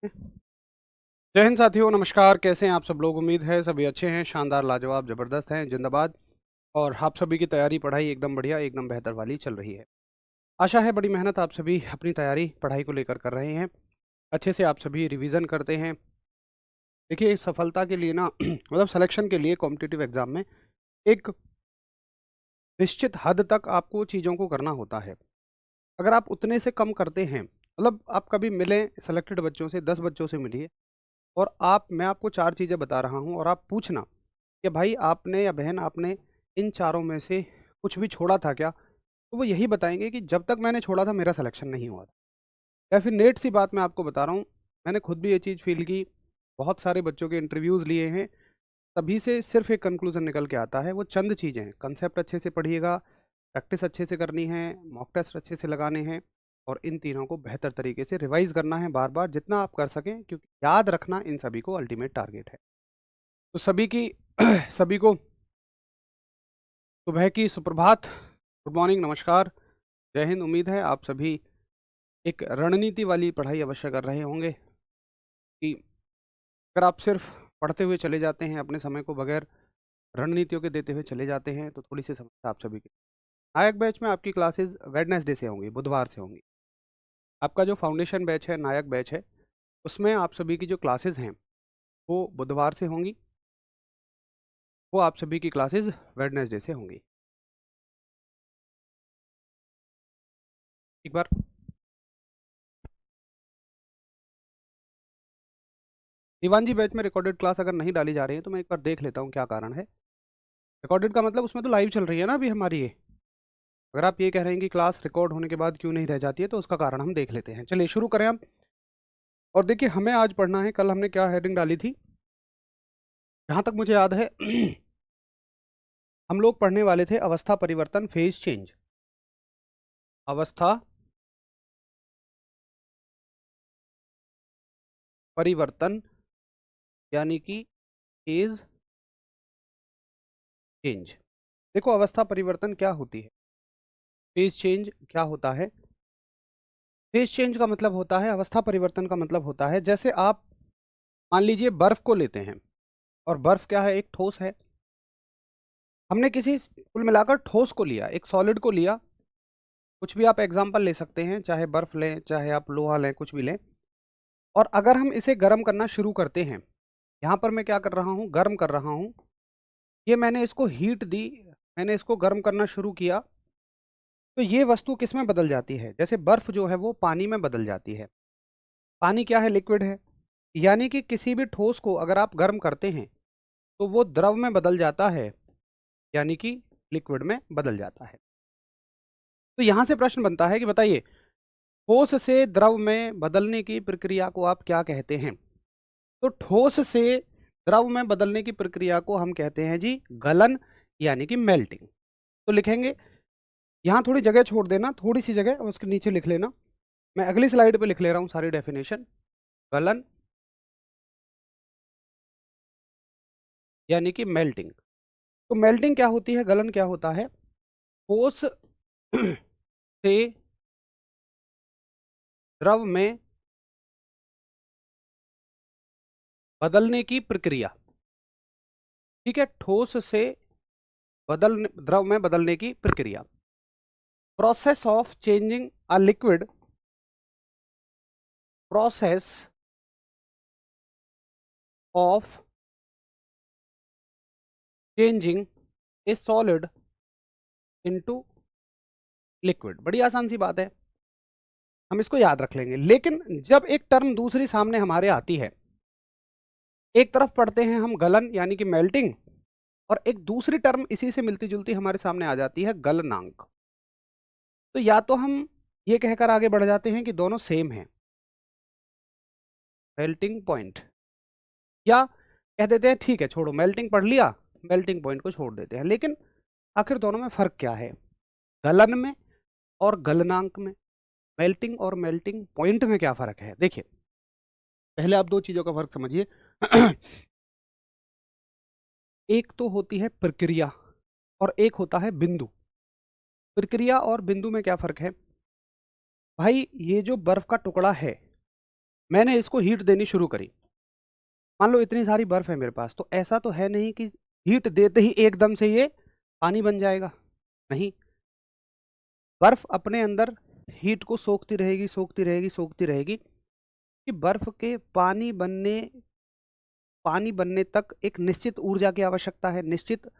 जय हिंद साथियों, नमस्कार। कैसे हैं आप सब लोग? उम्मीद है सभी अच्छे हैं, शानदार, लाजवाब, ज़बरदस्त हैं, जिंदाबाद। और आप सभी की तैयारी पढ़ाई एकदम बढ़िया, एकदम बेहतर वाली चल रही है। आशा है बड़ी मेहनत आप सभी अपनी तैयारी पढ़ाई को लेकर कर रहे हैं, अच्छे से आप सभी रिवीजन करते हैं। देखिए, सफलता के लिए ना मतलब सिलेक्शन के लिए कॉम्पिटिटिव एग्जाम में एक निश्चित हद तक आपको चीज़ों को करना होता है। अगर आप उतने से कम करते हैं, मतलब आप कभी मिलें सेलेक्टेड बच्चों से, 10 बच्चों से मिलिए, और मैं आपको 4 चीज़ें बता रहा हूँ और आप पूछना कि भाई आपने या बहन आपने इन चारों में से कुछ भी छोड़ा था क्या? तो वो यही बताएँगे कि जब तक मैंने छोड़ा था मेरा सिलेक्शन नहीं हुआ था। या फिर नेट सी बात मैं आपको बता रहा हूँ, मैंने खुद भी ये चीज़ फ़ील की, बहुत सारे बच्चों के इंटरव्यूज़ लिए हैं, तभी से सिर्फ़ एक कन्क्लूज़न निकल के आता है, वो चंद चीज़ें हैं। कांसेप्ट अच्छे से पढ़िएगा, प्रैक्टिस अच्छे से करनी है, मॉक टेस्ट अच्छे से लगाने हैं और इन तीनों को बेहतर तरीके से रिवाइज़ करना है बार-बार जितना आप कर सकें, क्योंकि याद रखना इन सभी को अल्टीमेट टारगेट है। तो सभी की सभी को सुबह की सुप्रभात, गुड मॉर्निंग, नमस्कार, जय हिंद। उम्मीद है आप सभी एक रणनीति वाली पढ़ाई अवश्य कर रहे होंगे कि अगर आप सिर्फ पढ़ते हुए चले जाते हैं, अपने समय को बगैर रणनीतियों के देते हुए चले जाते हैं, तो थोड़ी सी समस्या आप सभी की। नायक बैच में आपकी क्लासेस वेडनेसडे से होंगी, बुधवार से होंगी। आपका जो फाउंडेशन बैच है, नायक बैच है, उसमें आप सभी की जो क्लासेस हैं वो बुधवार से होंगी, वो आप सभी की क्लासेस वेडनेसडे से होंगी। एक बार दीवानजी बैच में रिकॉर्डेड क्लास अगर नहीं डाली जा रही है तो मैं एक बार देख लेता हूँ क्या कारण है। रिकॉर्डेड का मतलब उसमें तो लाइव चल रही है ना अभी हमारी ये। अगर आप ये कह रहे हैं कि क्लास रिकॉर्ड होने के बाद क्यों नहीं रह जाती है, तो उसका कारण हम देख लेते हैं। चलिए शुरू करें हम। और देखिए, हमें आज पढ़ना है, कल हमने क्या हेडिंग डाली थी, जहाँ तक मुझे याद है हम लोग पढ़ने वाले थे अवस्था परिवर्तन, फेज चेंज। अवस्था परिवर्तन यानी कि फेज चेंज। देखो, अवस्था परिवर्तन क्या होती है, फेज चेंज क्या होता है। फेज चेंज का मतलब होता है, अवस्था परिवर्तन का मतलब होता है, जैसे आप मान लीजिए बर्फ को लेते हैं, और बर्फ क्या है, एक ठोस है। हमने किसी कुल मिलाकर ठोस को लिया, एक सॉलिड को लिया, कुछ भी आप एग्जाम्पल ले सकते हैं, चाहे बर्फ लें, चाहे आप लोहा लें, कुछ भी लें। और अगर हम इसे गर्म करना शुरू करते हैं, यहाँ पर मैं क्या कर रहा हूँ, गर्म कर रहा हूँ, ये मैंने इसको हीट दी, मैंने इसको गर्म करना शुरू किया, तो ये वस्तु किस में बदल जाती है, जैसे बर्फ जो है वो पानी में बदल जाती है। पानी क्या है, लिक्विड है। यानी कि किसी भी ठोस को अगर आप गर्म करते हैं तो वो द्रव में बदल जाता है, यानी कि लिक्विड में बदल जाता है। तो यहां से प्रश्न बनता है कि बताइए, ठोस से द्रव में बदलने की प्रक्रिया को आप क्या कहते हैं? तो ठोस से द्रव में बदलने की प्रक्रिया को हम कहते हैं जी गलन, यानी कि मेल्टिंग। तो लिखेंगे, यहां थोड़ी जगह छोड़ देना, थोड़ी सी जगह, और उसके नीचे लिख लेना। मैं अगली स्लाइड पे लिख ले रहा हूं सारी डेफिनेशन। गलन यानी कि मेल्टिंग। तो मेल्टिंग क्या होती है, गलन क्या होता है? ठोस से द्रव में बदलने की प्रक्रिया। ठीक है, ठोस से बदल द्रव में बदलने की प्रक्रिया। Process of changing a liquid, process of changing A solid into liquid. बड़ी आसान सी बात है, हम इसको याद रख लेंगे। लेकिन जब एक टर्म दूसरी सामने हमारे आती है, एक तरफ पढ़ते हैं हम गलन यानी कि मेल्टिंग, और एक दूसरी टर्म इसी से मिलती जुलती हमारे सामने आ जाती है, गलनांक। तो या तो हम ये कहकर आगे बढ़ जाते हैं कि दोनों सेम हैं, मेल्टिंग पॉइंट, या कह देते हैं ठीक है छोड़ो, मेल्टिंग पढ़ लिया, मेल्टिंग पॉइंट को छोड़ देते हैं। लेकिन आखिर दोनों में फर्क क्या है, गलन में और गलनांक में, मेल्टिंग और मेल्टिंग पॉइंट में क्या फर्क है? देखिए, पहले आप दो चीजों का फर्क समझिए। एक तो होती है प्रक्रिया और एक होता है बिंदु। प्रक्रिया और बिंदु में क्या फर्क है? भाई, ये जो बर्फ का टुकड़ा है, मैंने इसको हीट देनी शुरू करी, मान लो इतनी सारी बर्फ है मेरे पास, तो ऐसा तो है नहीं कि हीट देते ही एकदम से ये पानी बन जाएगा, नहीं। बर्फ अपने अंदर हीट को सोखती रहेगी, सोखती रहेगी, सोखती रहेगी, कि बर्फ के पानी बनने तक एक निश्चित ऊर्जा की आवश्यकता है, निश्चित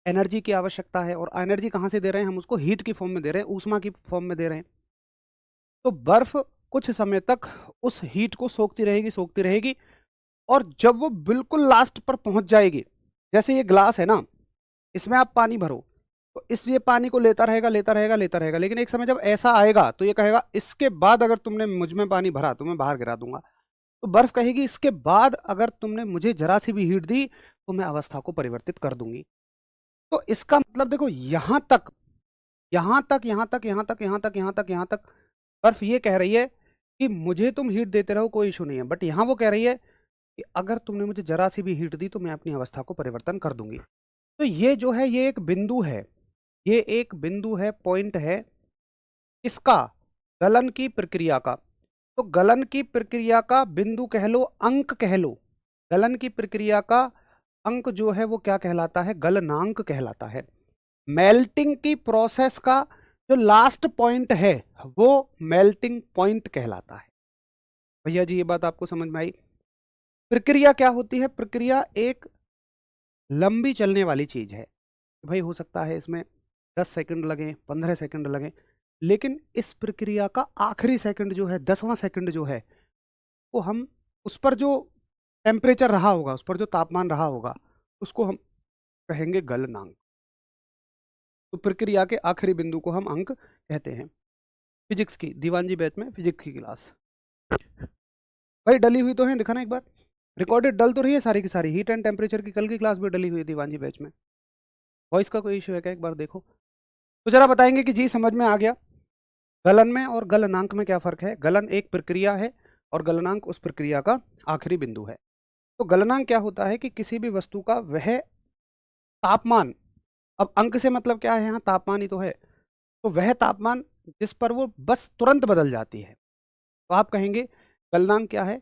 एनर्जी की आवश्यकता है। और एनर्जी कहाँ से दे रहे हैं हम उसको? हीट की फॉर्म में दे रहे हैं, ऊष्मा की फॉर्म में दे रहे हैं। तो बर्फ कुछ समय तक उस हीट को सोखती रहेगी, सोखती रहेगी, और जब वो बिल्कुल लास्ट पर पहुंच जाएगी, जैसे ये ग्लास है ना, इसमें आप पानी भरो, तो इसलिए पानी को लेता रहेगा, लेता रहेगा, लेता रहेगा, लेकिन एक समय जब ऐसा आएगा तो ये कहेगा इसके बाद अगर तुमने मुझ में पानी भरा तो मैं बाहर गिरा दूंगा। तो बर्फ कहेगी इसके बाद अगर तुमने मुझे जरा सी भी हीट दी तो मैं अवस्था को परिवर्तित कर दूंगी। तो इसका मतलब देखो, यहां तक, यहां तक, यहां तक, यहां तक, यहां तक, यहां तक, यहां तक बर्फ ये कह रही है कि मुझे तुम हीट देते रहो, कोई इशू नहीं है, बट यहां वो कह रही है कि अगर तुमने मुझे जरा सी भी हीट दी तो मैं अपनी अवस्था को परिवर्तन कर दूंगी। तो ये जो है, ये एक बिंदु है, ये एक बिंदु है, पॉइंट है इसका, गलन की प्रक्रिया का। तो गलन की प्रक्रिया का बिंदु कह लो, अंक कह लो, गलन की प्रक्रिया का अंक जो है वो क्या कहलाता है? गलनांक कहलाता है। मेल्टिंग की प्रोसेस का जो लास्ट पॉइंट है वो मेल्टिंग पॉइंट कहलाता है। भैया जी ये बात आपको समझ में आई? प्रक्रिया क्या होती है? प्रक्रिया एक लंबी चलने वाली चीज है। भाई हो सकता है इसमें 10 सेकंड लगे, 15 सेकंड लगे, लेकिन इस प्रक्रिया का आखिरी सेकंड जो है, 10वां सेकंड जो है, वो हम उस पर जो टेम्परेचर रहा होगा, उस पर जो तापमान रहा होगा, उसको हम कहेंगे गलनांक। तो प्रक्रिया के आखिरी बिंदु को हम अंक कहते हैं। फिजिक्स की दीवान जी बैच में फिजिक्स की क्लास। भाई डली हुई तो है, दिखाना एक बार, रिकॉर्डेड डल तो रही है सारी की सारी। हीट एंड टेम्परेचर की कल की क्लास भी डली हुई है दीवान जी बैच में। वॉइस का कोई इशू है क्या? एक बार देखो तो जरा बताएंगे कि जी समझ में आ गया। गलन में और गलनांक में क्या फर्क है? गलन एक प्रक्रिया है और गलनांक उस प्रक्रिया का आखिरी बिंदु है। तो गलनांक क्या होता है कि किसी भी वस्तु का वह तापमान, अब अंक से मतलब क्या है? यहाँ तापमान ही तो है, तो वह तापमान जिस पर वो बस तुरंत बदल जाती है, तो आप कहेंगे गलनांक क्या है?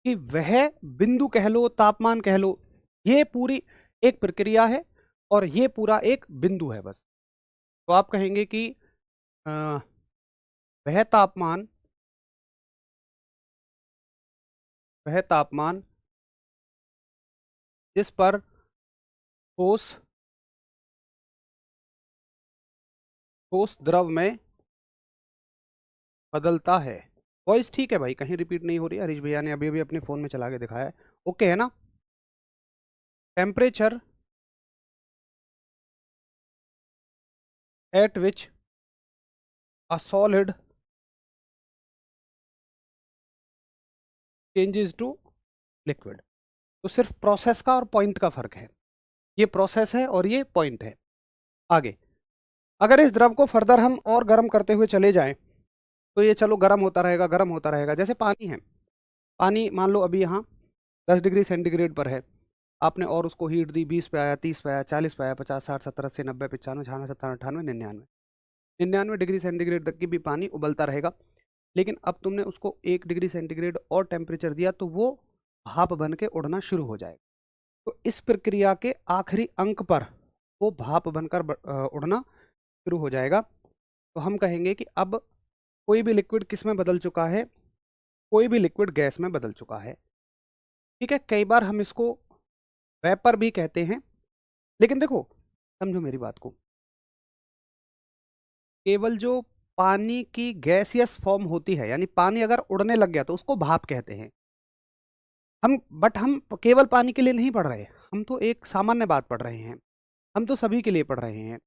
कि वह बिंदु कह लो, तापमान कह लो, ये पूरी एक प्रक्रिया है और ये पूरा एक बिंदु है बस। तो आप कहेंगे कि वह तापमान, वह तापमान जिस पर ठोस ठोस द्रव में बदलता है। वॉइस ठीक है भाई, कहीं रिपीट नहीं हो रही है। हरीश भैया ने अभी अभी अपने फोन में चला के दिखाया है, ओके है ना? Temperature at which a solid changes to liquid. तो सिर्फ प्रोसेस का और पॉइंट का फर्क है, ये प्रोसेस है और ये पॉइंट है। आगे अगर इस द्रव को फर्दर हम और गर्म करते हुए चले जाएं तो ये चलो गर्म होता रहेगा, गर्म होता रहेगा। जैसे पानी है, पानी मान लो अभी यहाँ 10 डिग्री सेंटीग्रेड पर है, आपने और उसको हीट दी, 20 पे आया, 30 पे आया, 40 पे आया, 50, 60, 70, 80, 90, 95, 96, 97, 98, 99, 99 डिग्री सेंटीग्रेड तक की भी पानी उबलता रहेगा। लेकिन अब तुमने उसको 1 डिग्री सेंटीग्रेड और टेम्परेचर दिया तो वो भाप बन के उड़ना शुरू हो जाएगा। तो इस प्रक्रिया के आखिरी अंक पर वो भाप बनकर उड़ना शुरू हो जाएगा। तो हम कहेंगे कि अब कोई भी लिक्विड किस में बदल चुका है? कोई भी लिक्विड गैस में बदल चुका है। ठीक है, कई बार हम इसको वेपर भी कहते हैं, लेकिन देखो समझो मेरी बात को, केवल जो पानी की गैसियस फॉर्म होती है, यानी पानी अगर उड़ने लग गया तो उसको भाप कहते हैं। हम केवल पानी के लिए नहीं पढ़ रहे, हम तो एक सामान्य बात पढ़ रहे हैं, हम तो सभी के लिए पढ़ रहे हैं।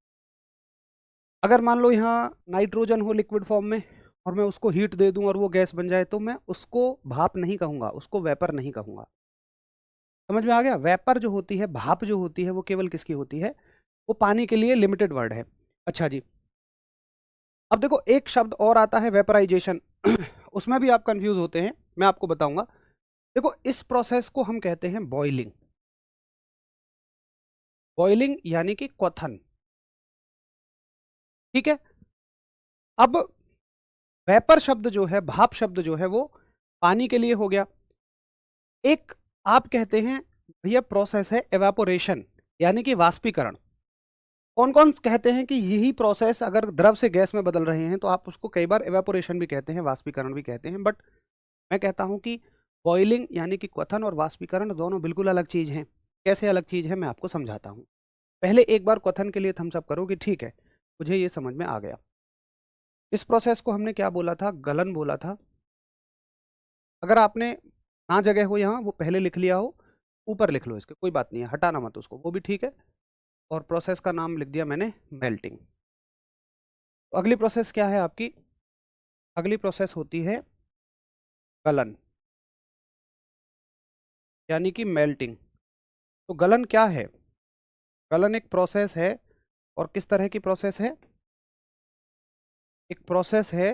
अगर मान लो यहाँ नाइट्रोजन हो लिक्विड फॉर्म में और मैं उसको हीट दे दूं और वो गैस बन जाए, तो मैं उसको भाप नहीं कहूंगा, उसको वेपर नहीं कहूंगा। समझ में आ गया? वेपर जो होती है, भाप जो होती है, वो केवल किसकी होती है? वो पानी के लिए लिमिटेड वर्ड है। अच्छा जी, अब देखो एक शब्द और आता है वेपराइजेशन उसमें भी आप कंफ्यूज होते हैं, मैं आपको बताऊंगा। देखो इस प्रोसेस को हम कहते हैं बॉइलिंग। बॉइलिंग यानी कि क्वथन। ठीक है, अब वेपर शब्द जो है, भाप शब्द जो है, वो पानी के लिए हो गया। एक आप कहते हैं भैया प्रोसेस है एवापोरेशन, यानी कि वाष्पीकरण। कौन कौन कहते हैं कि यही प्रोसेस अगर द्रव से गैस में बदल रहे हैं तो आप उसको कई बार एवापोरेशन भी कहते हैं, वाष्पीकरण भी कहते हैं। बट मैं कहता हूं कि बॉइलिंग यानी कि क्वथन और वाष्पीकरण दोनों बिल्कुल अलग चीज़ हैं। कैसे अलग चीज़ है मैं आपको समझाता हूं। पहले एक बार क्वथन के लिए थम्स अप करो कि ठीक है, मुझे ये समझ में आ गया। इस प्रोसेस को हमने क्या बोला था? गलन बोला था। अगर आपने ना जगह हो यहाँ, वो पहले लिख लिया हो, ऊपर लिख लो, इसके कोई बात नहीं है, हटाना मत उसको, वो भी ठीक है। और प्रोसेस का नाम लिख दिया मैंने मेल्टिंग। तो अगली प्रोसेस क्या है आपकी? अगली प्रोसेस होती है गलन, यानी कि मेल्टिंग। तो गलन क्या है? गलन एक प्रोसेस है, और किस तरह की प्रोसेस है? एक प्रोसेस है,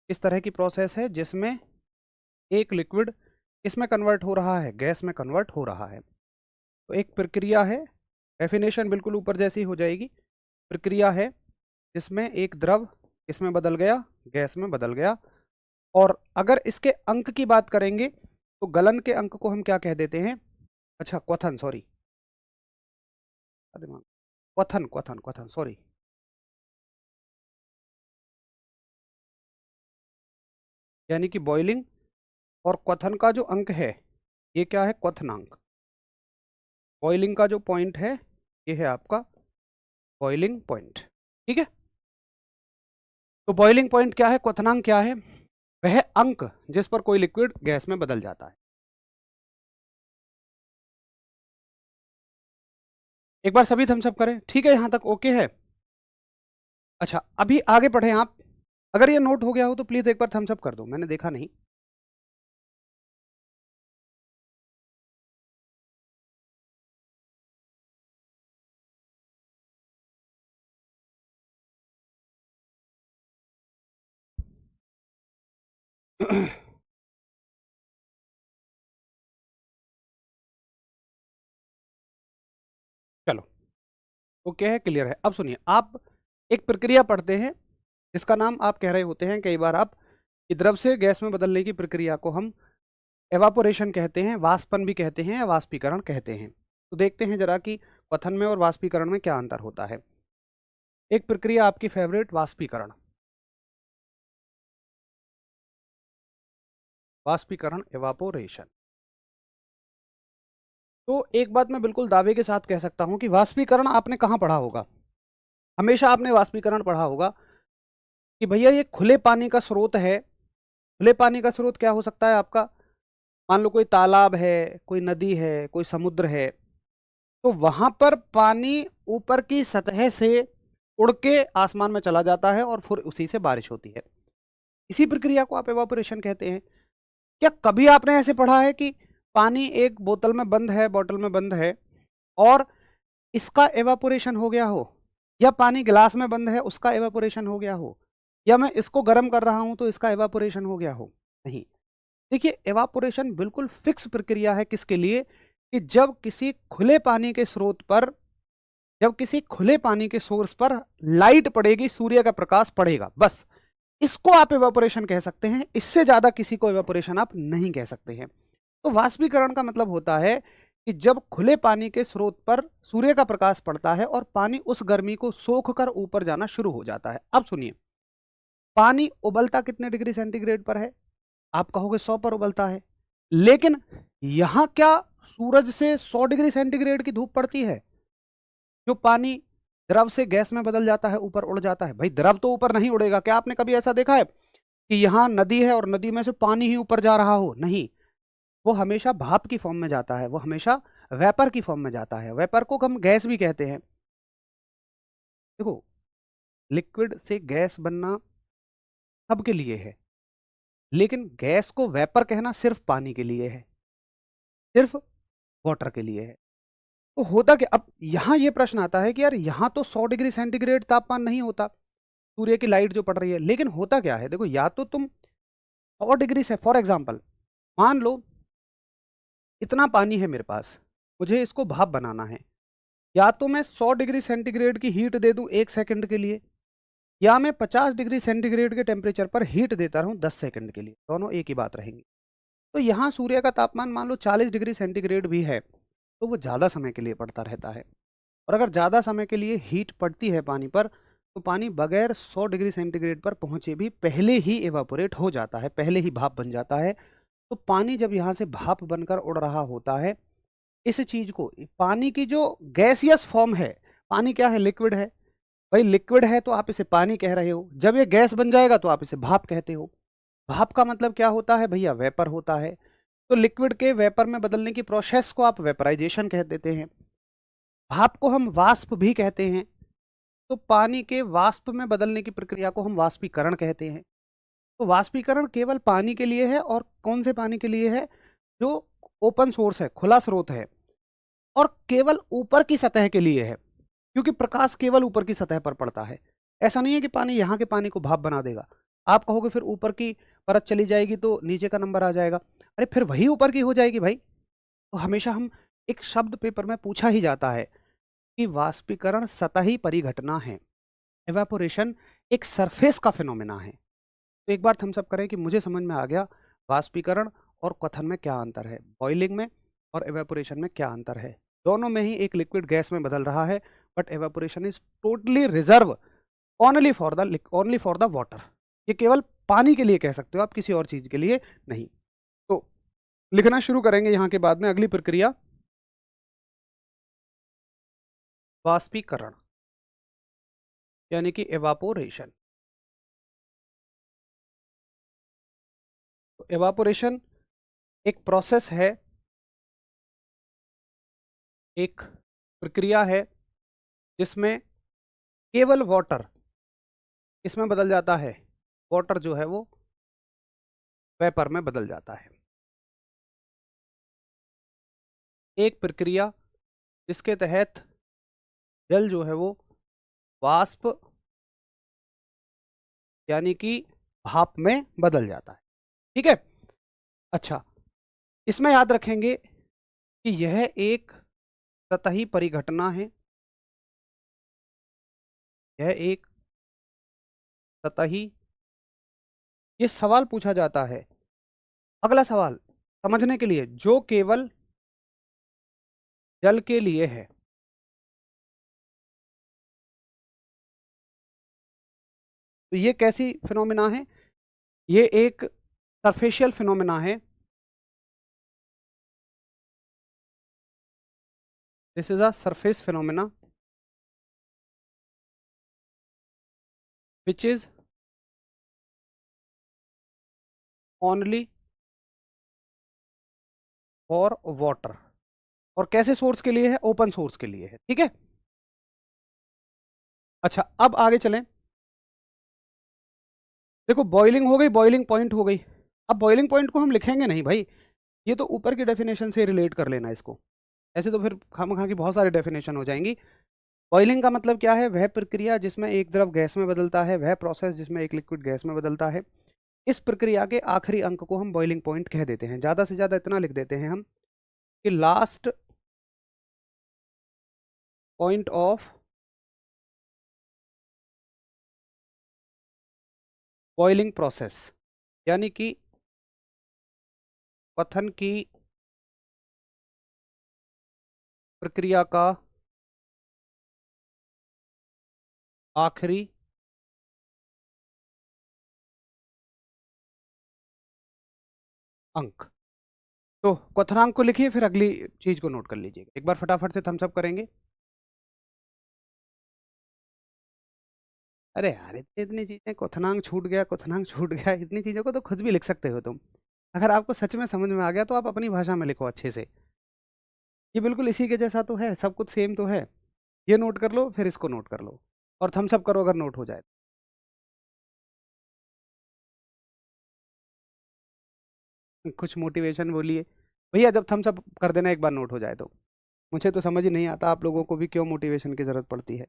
किस तरह की प्रोसेस है? जिसमें एक लिक्विड किसमें कन्वर्ट हो रहा है? गैस में कन्वर्ट हो रहा है। तो एक प्रक्रिया है, डेफिनेशन बिल्कुल ऊपर जैसी हो जाएगी। प्रक्रिया है जिसमें एक द्रव किसमें बदल गया? गैस में बदल गया। और अगर इसके अंक की बात करेंगे तो गलन के अंक को हम क्या कह देते हैं? अच्छा, क्वथन, सॉरी, क्वथन क्वथन क्वथन, सॉरी। यानी कि बॉइलिंग, और क्वथन का जो अंक है ये क्या है? क्वथनांक। बॉइलिंग का जो पॉइंट है ये है आपका बॉइलिंग पॉइंट। ठीक है, तो बॉइलिंग पॉइंट क्या है? क्वथनांक क्या है? वह अंक जिस पर कोई लिक्विड गैस में बदल जाता है। एक बार सभी थम्स अप करें। ठीक है, यहां तक ओके है? अच्छा, अभी आगे बढ़े आप। अगर ये नोट हो गया हो तो प्लीज एक बार थम्स अप कर दो, मैंने देखा नहीं। चलो, ओके है, क्लियर है। अब सुनिए, आप एक प्रक्रिया पढ़ते हैं जिसका नाम आप कह रहे होते हैं कई बार आप कि द्रव से गैस में बदलने की प्रक्रिया को हम एवापोरेशन कहते हैं, वाष्पन भी कहते हैं, या वाष्पीकरण कहते हैं। तो देखते हैं जरा कि क्वथन में और वाष्पीकरण में क्या अंतर होता है। एक प्रक्रिया आपकी फेवरेट, वाष्पीकरण। वाष्पीकरण, एवापोरेशन। तो एक बात मैं बिल्कुल दावे के साथ कह सकता हूं कि वाष्पीकरण आपने कहां पढ़ा होगा? हमेशा आपने वाष्पीकरण पढ़ा होगा कि भैया ये खुले पानी का स्रोत है। खुले पानी का स्रोत क्या हो सकता है आपका? मान लो कोई तालाब है, कोई नदी है, कोई समुद्र है, तो वहां पर पानी ऊपर की सतह से उड़ के आसमान में चला जाता है और फिर उसी से बारिश होती है। इसी प्रक्रिया को आप एवापोरेशन कहते हैं। क्या कभी आपने ऐसे पढ़ा है कि पानी एक बोतल में बंद है, बॉटल में बंद है, और इसका एवापोरेशन हो गया हो? या पानी गिलास में बंद है, उसका एवापोरेशन हो गया हो? या मैं इसको गर्म कर रहा हूं तो इसका एवापोरेशन हो गया हो? नहीं। देखिए, एवापोरेशन बिल्कुल फिक्स प्रक्रिया है। किसके लिए? कि जब किसी खुले पानी के स्रोत पर, जब किसी खुले पानी के सोर्स पर लाइट पड़ेगी, सूर्य का प्रकाश पड़ेगा, बस इसको आप एवापोरेशन कह सकते हैं। इससे ज्यादा किसी को एवापोरेशन आप नहीं कह सकते हैं। तो वाष्पीकरण का मतलब होता है कि जब खुले पानी के स्रोत पर सूर्य का प्रकाश पड़ता है और पानी उस गर्मी को सोख कर ऊपर जाना शुरू हो जाता है। अब सुनिए, पानी उबलता कितने डिग्री सेंटीग्रेड पर है? आप कहोगे 100 पर उबलता है, लेकिन यहां क्या सूरज से 100 डिग्री सेंटीग्रेड की धूप पड़ती है? जो पानी द्रव से गैस में बदल जाता है, ऊपर उड़ जाता है। भाई द्रव तो ऊपर नहीं उड़ेगा। क्या आपने कभी ऐसा देखा है कि यहाँ नदी है और नदी में से पानी ही ऊपर जा रहा हो? नहीं, वो हमेशा भाप की फॉर्म में जाता है, वो हमेशा वेपर की फॉर्म में जाता है। वेपर को हम गैस भी कहते हैं। देखो, लिक्विड से गैस बनना सबके लिए है, लेकिन गैस को वेपर कहना सिर्फ पानी के लिए है, सिर्फ वाटर के लिए है। तो होता क्या? अब यहां ये प्रश्न आता है कि यार यहां तो 100 डिग्री सेंटीग्रेड तापमान नहीं होता, सूर्य की लाइट जो पड़ रही है, लेकिन होता क्या है? देखो, या तो तुम 100 डिग्री से, फॉर एग्जांपल मान लो इतना पानी है मेरे पास, मुझे इसको भाप बनाना है। या तो मैं 100 डिग्री सेंटीग्रेड की हीट दे दूं 1 सेकंड के लिए, या मैं 50 डिग्री सेंटीग्रेड के टेम्परेचर पर हीट देता रहूं 10 सेकंड के लिए, दोनों एक ही बात रहेंगी। तो यहाँ सूर्य का तापमान मान लो 40 डिग्री सेंटीग्रेड भी है तो वो ज़्यादा समय के लिए पड़ता रहता है। और अगर ज़्यादा समय के लिए हीट पड़ती है पानी पर तो पानी बगैर 100 डिग्री सेंटीग्रेड पर पहुँचे भी पहले ही एवापोरेट हो जाता है, पहले ही भाप बन जाता है। तो पानी जब यहाँ से भाप बनकर उड़ रहा होता है, इस चीज़ को पानी की जो गैसियस फॉर्म है, पानी क्या है, लिक्विड है। भाई लिक्विड है तो आप इसे पानी कह रहे हो, जब ये गैस बन जाएगा तो आप इसे भाप कहते हो। भाप का मतलब क्या होता है भैया, वेपर होता है। तो लिक्विड के वेपर में बदलने की प्रोसेस को आप वेपराइजेशन कह देते हैं। भाप को हम वाष्प भी कहते हैं। तो पानी के वाष्प में बदलने की प्रक्रिया को हम वाष्पीकरण कहते हैं। तो वाष्पीकरण केवल पानी के लिए है, और कौन से पानी के लिए है, जो ओपन सोर्स है, खुला स्रोत है, और केवल ऊपर की सतह के लिए है, क्योंकि प्रकाश केवल ऊपर की सतह पर पड़ता है। ऐसा नहीं है कि पानी यहाँ के पानी को भाप बना देगा। आप कहोगे फिर ऊपर की परत चली जाएगी तो नीचे का नंबर आ जाएगा। अरे फिर वही ऊपर की हो जाएगी भाई। तो हमेशा हम एक शब्द पेपर में पूछा ही जाता है कि वाष्पीकरण सतही परिघटना है, एवापोरेशन एक सरफेस का फिनोमेना है। तो एक बार थम्स अप करें कि मुझे समझ में आ गया वाष्पीकरण और क्वथन में क्या अंतर है, बॉइलिंग में और एवेपोरेशन में क्या अंतर है। दोनों में ही एक लिक्विड गैस में बदल रहा है, but evaporation is totally reserve only for the water. ये केवल पानी के लिए कह सकते हो आप, किसी और चीज के लिए नहीं। तो लिखना शुरू करेंगे यहाँ के बाद में अगली प्रक्रिया, वाष्पीकरण यानी कि एवापोरेशन। तो एवापोरेशन एक प्रोसेस है, एक प्रक्रिया है जिसमें केवल वाटर इसमें बदल जाता है, वाटर जो है वो वेपर में बदल जाता है। एक प्रक्रिया जिसके तहत जल जो है वो वाष्प यानी कि भाप में बदल जाता है। ठीक है, अच्छा, इसमें याद रखेंगे कि यह एक सतही परिघटना है, यह एक सतही, ये सवाल पूछा जाता है, अगला सवाल समझने के लिए, जो केवल जल के लिए है। तो ये कैसी फिनोमिना है, ये एक सरफेशियल फिनोमिना है। This is a surface phenomena which is only for water. और कैसे सोर्स के लिए है, ओपन सोर्स के लिए है। ठीक है, अच्छा अब आगे चलें। देखो बॉइलिंग हो गई, बॉइलिंग पॉइंट हो गई। अब बॉइलिंग पॉइंट को हम लिखेंगे नहीं भाई, ये तो ऊपर की डेफिनेशन से रिलेट कर लेना इसको, ऐसे तो फिर खामखा की बहुत सारी डेफिनेशन हो जाएंगी। बॉइलिंग का मतलब क्या है, वह प्रक्रिया जिसमें एक द्रव गैस में बदलता है, वह प्रोसेस जिसमें एक लिक्विड गैस में बदलता है। इस प्रक्रिया के आखिरी अंक को हम बॉइलिंग पॉइंट कह देते हैं। ज़्यादा से ज़्यादा इतना लिख देते हैं हम कि last point of boiling process, यानी कि क्वथन की प्रक्रिया का आखिरी अंक। तो क्वथनांक को लिखिए, फिर अगली चीज को नोट कर लीजिएगा। एक बार फटाफट से थम्स अप करेंगे। अरे यार इतनी इतनी चीजें, क्वथनांक छूट गया, क्वथनांक छूट गया, इतनी चीजों को तो खुद भी लिख सकते हो तुम। अगर आपको सच में समझ में आ गया तो आप अपनी भाषा में लिखो अच्छे से। ये बिल्कुल इसी के जैसा तो है, सब कुछ सेम तो है। ये नोट कर लो, फिर इसको नोट कर लो, और थम्स अप करो अगर नोट हो जाए। कुछ मोटिवेशन बोलिए भैया, जब थम्स अप कर देना एक बार नोट हो जाए तो। मुझे तो समझ ही नहीं आता आप लोगों को भी क्यों मोटिवेशन की जरूरत पड़ती है।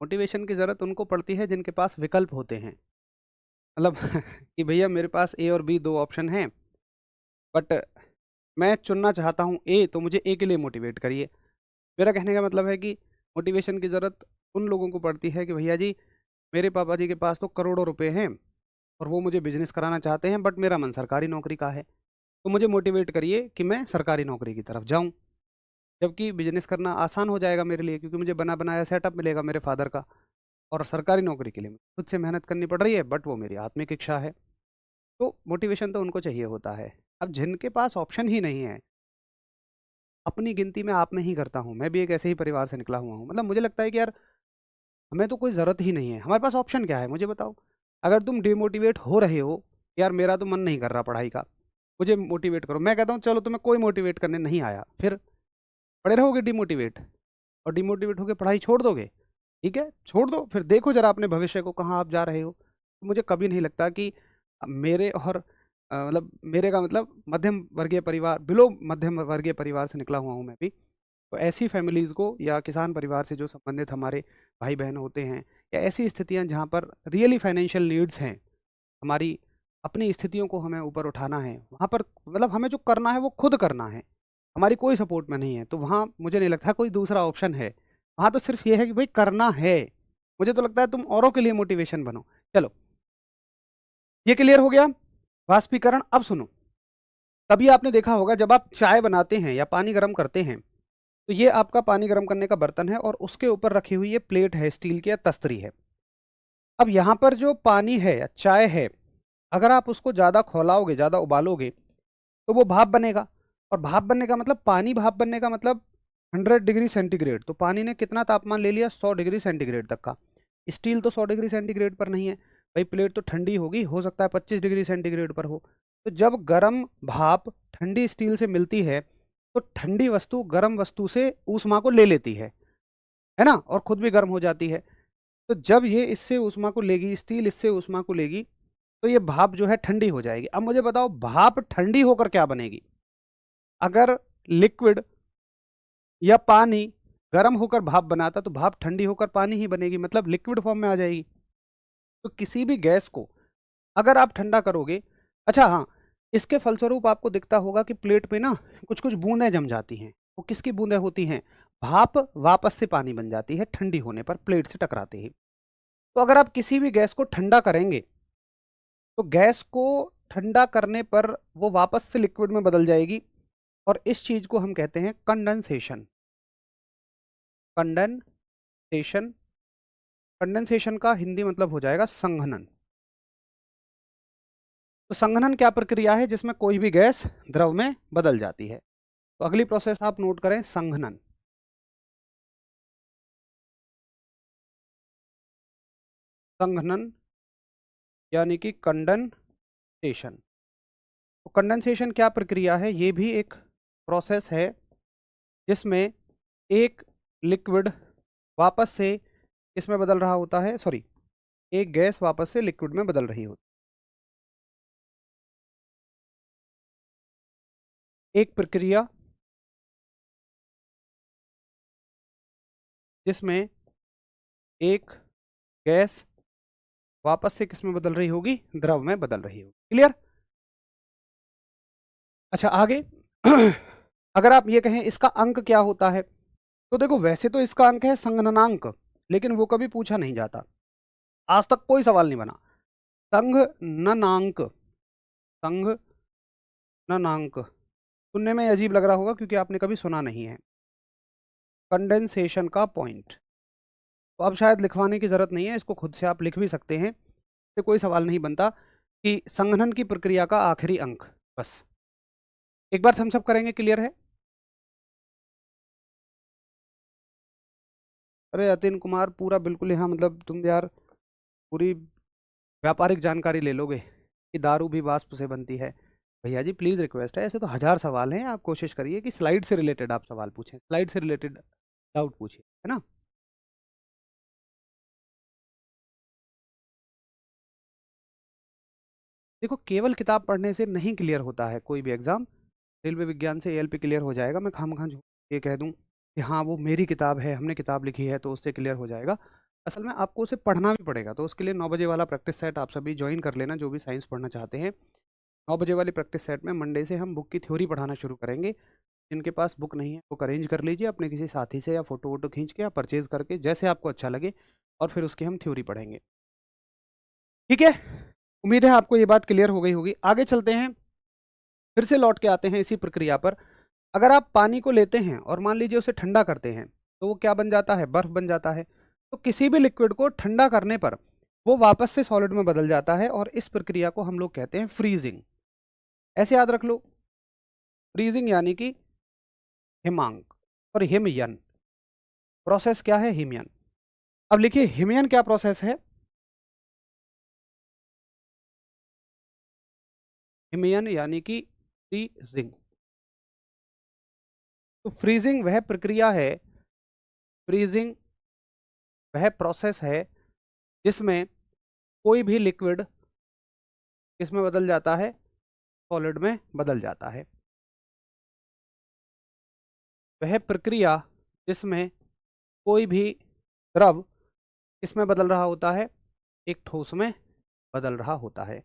मोटिवेशन की जरूरत उनको पड़ती है जिनके पास विकल्प होते हैं। मतलब कि भैया मेरे पास ए और बी दो ऑप्शन हैं, बट मैं चुनना चाहता हूँ ए, तो मुझे ए के लिए मोटिवेट करिए। मेरा कहने का मतलब है कि मोटिवेशन की ज़रूरत उन लोगों को पड़ती है कि भैया जी मेरे पापा जी के पास तो करोड़ों रुपए हैं, और वो मुझे बिजनेस कराना चाहते हैं, बट मेरा मन सरकारी नौकरी का है, तो मुझे मोटिवेट करिए कि मैं सरकारी नौकरी की तरफ जाऊं, जबकि बिजनेस करना आसान हो जाएगा मेरे लिए, क्योंकि मुझे बना बनाया सेटअप मिलेगा मेरे फादर का। और सरकारी नौकरी के लिए मुझे खुद से मेहनत करनी पड़ रही है, बट वो मेरी आत्मिक इच्छा है। तो मोटिवेशन तो उनको चाहिए होता है। अब जिनके पास ऑप्शन ही नहीं है, अपनी गिनती में आप में ही करता हूँ, मैं भी एक ऐसे ही परिवार से निकला हुआ हूँ। मतलब मुझे लगता है कि यार हमें तो कोई ज़रूरत ही नहीं है, हमारे पास ऑप्शन क्या है मुझे बताओ। अगर तुम डिमोटिवेट हो रहे हो, यार मेरा तो मन नहीं कर रहा पढ़ाई का, मुझे मोटिवेट करो, मैं कहता हूँ चलो तुम्हें कोई मोटिवेट करने नहीं आया, फिर पड़े रहोगे डिमोटिवेट, और डिमोटिवेट होकर पढ़ाई छोड़ दोगे। ठीक है, छोड़ दो, फिर देखो जरा अपने भविष्य को कहाँ आप जा रहे हो। तो मुझे कभी नहीं लगता कि मेरे और मतलब मेरे का मतलब मध्यम वर्गीय परिवार, बिलो मध्यम वर्गीय परिवार से निकला हुआ हूँ मैं भी। तो ऐसी फैमिलीज़ को या किसान परिवार से जो संबंधित हमारे भाई बहन होते हैं, या ऐसी स्थितियाँ जहाँ पर रियली फाइनेंशियल नीड्स हैं, हमारी अपनी स्थितियों को हमें ऊपर उठाना है, वहाँ पर मतलब हमें जो करना है वो खुद करना है, हमारी कोई सपोर्ट में नहीं है, तो वहाँ मुझे नहीं लगता कोई दूसरा ऑप्शन है। वहाँ तो सिर्फ ये है कि भाई करना है। मुझे तो लगता है तुम औरों के लिए मोटिवेशन बनो। चलो, ये क्लियर हो गया वाष्पीकरण। अब सुनो, कभी आपने देखा होगा जब आप चाय बनाते हैं या पानी गर्म करते हैं, तो ये आपका पानी गर्म करने का बर्तन है और उसके ऊपर रखी हुई ये प्लेट है, स्टील की या तस्तरी है। अब यहाँ पर जो पानी है या चाय है, अगर आप उसको ज़्यादा खौलाओगे, ज़्यादा उबालोगे, तो वो भाप बनेगा। और भाप बनने का मतलब, पानी भाप बनने का मतलब 100 डिग्री सेंटीग्रेड। तो पानी ने कितना तापमान ले लिया, 100 डिग्री सेंटीग्रेड तक का। स्टील तो 100 डिग्री सेंटीग्रेड पर नहीं है भाई, प्लेट तो ठंडी होगी, हो सकता है 25 डिग्री सेंटीग्रेड पर हो। तो जब गर्म भाप ठंडी स्टील से मिलती है, तो ठंडी वस्तु गर्म वस्तु से ऊष्मा को ले लेती है ना, और खुद भी गर्म हो जाती है। तो जब ये इससे ऊष्मा को लेगी, स्टील इससे ऊष्मा को लेगी, तो ये भाप जो है ठंडी हो जाएगी। अब मुझे बताओ भाप ठंडी होकर क्या बनेगी। अगर लिक्विड या पानी गर्म होकर भाप बनाता, तो भाप ठंडी होकर पानी ही बनेगी, मतलब लिक्विड फॉर्म में आ जाएगी। तो किसी भी गैस को अगर आप ठंडा करोगे, अच्छा हाँ, इसके फलस्वरूप आपको दिखता होगा कि प्लेट पे ना कुछ कुछ बूंदें जम जाती हैं। वो किसकी बूंदें होती हैं, भाप वापस से पानी बन जाती है ठंडी होने पर, प्लेट से टकराते ही। तो अगर आप किसी भी गैस को ठंडा करेंगे, तो गैस को ठंडा करने पर वो वापस से लिक्विड में बदल जाएगी, और इस चीज को हम कहते हैं कंडेंसेशन। कंडेंसेशन, कंडेंसेशन का हिंदी मतलब हो जाएगा संघनन। तो संघनन क्या प्रक्रिया है जिसमें कोई भी गैस द्रव में बदल जाती है। तो अगली प्रोसेस आप नोट करें, संघनन। संघनन यानी कि कंडेंसेशन। तो कंडेंसेशन क्या प्रक्रिया है, ये भी एक प्रोसेस है जिसमें एक लिक्विड वापस से इसमें बदल रहा होता है, सॉरी, एक गैस वापस से लिक्विड में बदल रही होती है। एक प्रक्रिया जिसमें एक गैस वापस से किस में बदल रही होगी, द्रव में बदल रही होगी। क्लियर। अच्छा आगे अगर आप ये कहें इसका अंक क्या होता है, तो देखो वैसे तो इसका अंक है संघननांक, लेकिन वो कभी पूछा नहीं जाता, आज तक कोई सवाल नहीं बना। संघननांक, संघननांक सुनने में अजीब लग रहा होगा क्योंकि आपने कभी सुना नहीं है। कंडेंसेशन का पॉइंट तो अब शायद लिखवाने की जरूरत नहीं है, इसको खुद से आप लिख भी सकते हैं, इससे कोई सवाल नहीं बनता कि संघनन की प्रक्रिया का आखिरी अंक। बस एक बार हम सब करेंगे, क्लियर है। अरे अतिन कुमार पूरा बिल्कुल यहाँ, मतलब तुम यार पूरी व्यापारिक जानकारी ले लोगे कि दारू भी वाष्प से बनती है। भैया जी प्लीज़ रिक्वेस्ट है, ऐसे तो 1000 सवाल हैं, आप कोशिश करिए कि स्लाइड से रिलेटेड आप सवाल पूछें, स्लाइड से रिलेटेड डाउट पूछिए, है ना। देखो केवल किताब पढ़ने से नहीं क्लियर होता है कोई भी एग्जाम। रेलवे विज्ञान से एएलपी क्लियर हो जाएगा, मैं खामखा झूठ ये कह दूं कि हाँ वो मेरी किताब है, हमने किताब लिखी है तो उससे क्लियर हो जाएगा। असल में आपको उसे पढ़ना भी पड़ेगा, तो उसके लिए 9 बजे वाला प्रैक्टिस सेट आप सभी ज्वाइन कर लेना जो भी साइंस पढ़ना चाहते हैं। 9 बजे वाली प्रैक्टिस सेट में मंडे से हम बुक की थ्योरी पढ़ाना शुरू करेंगे। जिनके पास बुक नहीं है बुक अरेंज कर लीजिए अपने किसी साथी से, या फोटो वोटो खींच के या परचेज करके, जैसे आपको अच्छा लगे, और फिर उसकी हम थ्योरी पढ़ेंगे। ठीक है, उम्मीद है आपको ये बात क्लियर हो गई होगी। आगे चलते हैं, फिर से लौट के आते हैं इसी प्रक्रिया पर। अगर आप पानी को लेते हैं और मान लीजिए उसे ठंडा करते हैं तो वो क्या बन जाता है, बर्फ बन जाता है। तो किसी भी लिक्विड को ठंडा करने पर वो वापस से सॉलिड में बदल जाता है और इस प्रक्रिया को हम लोग कहते हैं फ्रीजिंग। ऐसे याद रख लो, फ्रीजिंग यानी कि हिमांक और हिमयन। प्रोसेस क्या है, हिमयन। अब लिखिए हिमयन क्या प्रोसेस है। हिमयन यानी कि फ्रीजिंग। तो फ्रीजिंग वह प्रक्रिया है, फ्रीजिंग वह प्रोसेस है जिसमें कोई भी लिक्विड किसमें बदल जाता है, सॉलिड में बदल जाता है। वह प्रक्रिया जिसमें कोई भी द्रव किसमें बदल रहा होता है, एक ठोस में बदल रहा होता है।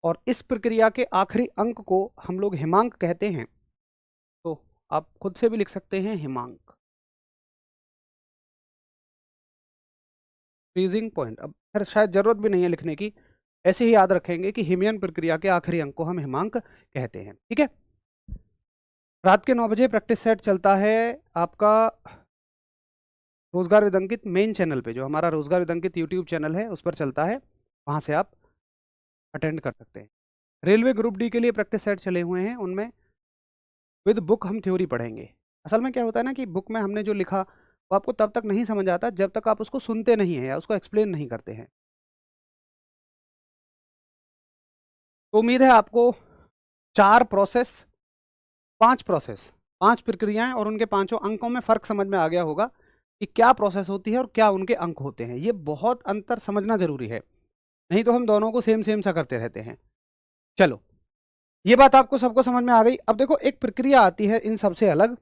और इस प्रक्रिया के आखिरी अंक को हम लोग हिमांक कहते हैं। तो आप खुद से भी लिख सकते हैं हिमांक, फ्रीजिंग पॉइंट। अब फिर शायद जरूरत भी नहीं है लिखने की, ऐसे ही याद रखेंगे कि हिमयन प्रक्रिया के आखिरी अंक को हम हिमांक कहते हैं। ठीक है, रात के 9 बजे प्रैक्टिस सेट चलता है आपका रोजगार विदंकित मेन चैनल पे, जो हमारा रोजगार विदंकित यूट्यूब चैनल है उस पर चलता है, वहां से आप अटेंड कर सकते हैं। रेलवे ग्रुप डी के लिए प्रैक्टिस सेट चले हुए हैं, उनमें विद बुक हम थ्योरी पढ़ेंगे। असल में क्या होता है ना कि बुक में हमने जो लिखा वो आपको तब तक नहीं समझ आता जब तक आप उसको सुनते नहीं हैं या उसको एक्सप्लेन नहीं करते हैं। तो उम्मीद है आपको 4 प्रोसेस, 5 प्रोसेस, 5 प्रक्रियाएं और उनके पांचों अंकों में फर्क समझ में आ गया होगा कि क्या प्रोसेस होती है और क्या उनके अंक होते हैं। ये बहुत अंतर समझना जरूरी है, नहीं तो हम दोनों को सेम सेम सा करते रहते हैं। चलो, ये बात आपको सबको समझ में आ गई। अब देखो, एक प्रक्रिया आती है इन सबसे अलग,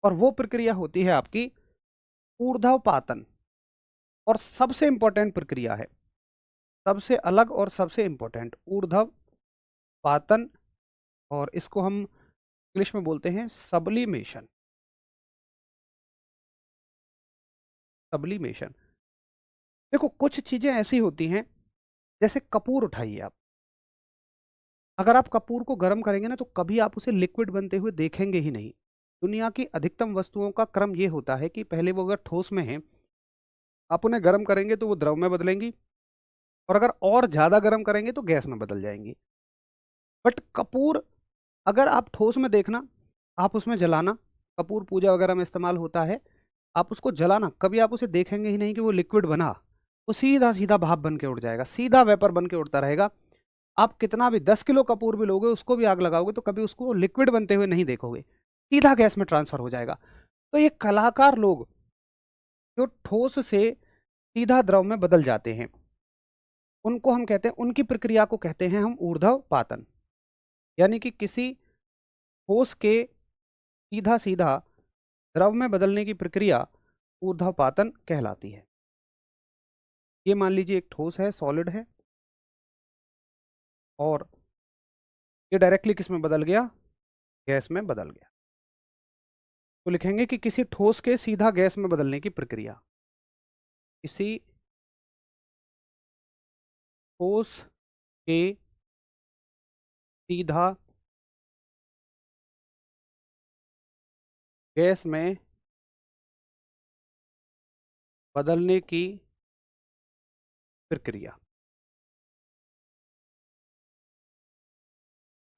और वो प्रक्रिया होती है आपकी ऊर्ध्वपातन, और सबसे इंपॉर्टेंट प्रक्रिया है, सबसे अलग और सबसे इंपॉर्टेंट ऊर्ध्वपातन। और इसको हम इंग्लिश में बोलते हैं सब्लिमेशन। सब्लिमेशन, देखो कुछ चीजें ऐसी होती हैं, जैसे कपूर उठाइए आप। अगर आप कपूर को गर्म करेंगे ना तो कभी आप उसे लिक्विड बनते हुए देखेंगे ही नहीं। दुनिया की अधिकतम वस्तुओं का क्रम ये होता है कि पहले वो अगर ठोस में है, आप उन्हें गर्म करेंगे तो वो द्रव में बदलेंगी, और अगर और ज्यादा गर्म करेंगे तो गैस में बदल जाएंगी। बट कपूर अगर आप ठोस में देखना, आप उसमें जलाना, कपूर पूजा वगैरह में इस्तेमाल होता है, आप उसको जलाना, कभी आप उसे देखेंगे ही नहीं कि वो लिक्विड बना। वो सीधा सीधा भाप बन के उड़ जाएगा, सीधा वेपर बन के उड़ता रहेगा। आप कितना भी 10 किलो कपूर भी लोगे, उसको भी आग लगाओगे तो कभी उसको लिक्विड बनते हुए नहीं देखोगे, सीधा गैस में ट्रांसफर हो जाएगा। तो ये कलाकार लोग जो ठोस से सीधा द्रव में बदल जाते हैं, उनको हम कहते हैं, उनकी प्रक्रिया को कहते हैं हम ऊर्ध्वपातन। यानी कि किसी ठोस के सीधा सीधा द्रव में बदलने की प्रक्रिया ऊर्ध्वपातन कहलाती है। ये मान लीजिए एक ठोस है, सॉलिड है, और ये डायरेक्टली किस में बदल गया, गैस में बदल गया। तो लिखेंगे कि किसी ठोस के सीधा गैस में बदलने की प्रक्रिया, किसी ठोस के सीधा गैस में बदलने की प्रक्रिया,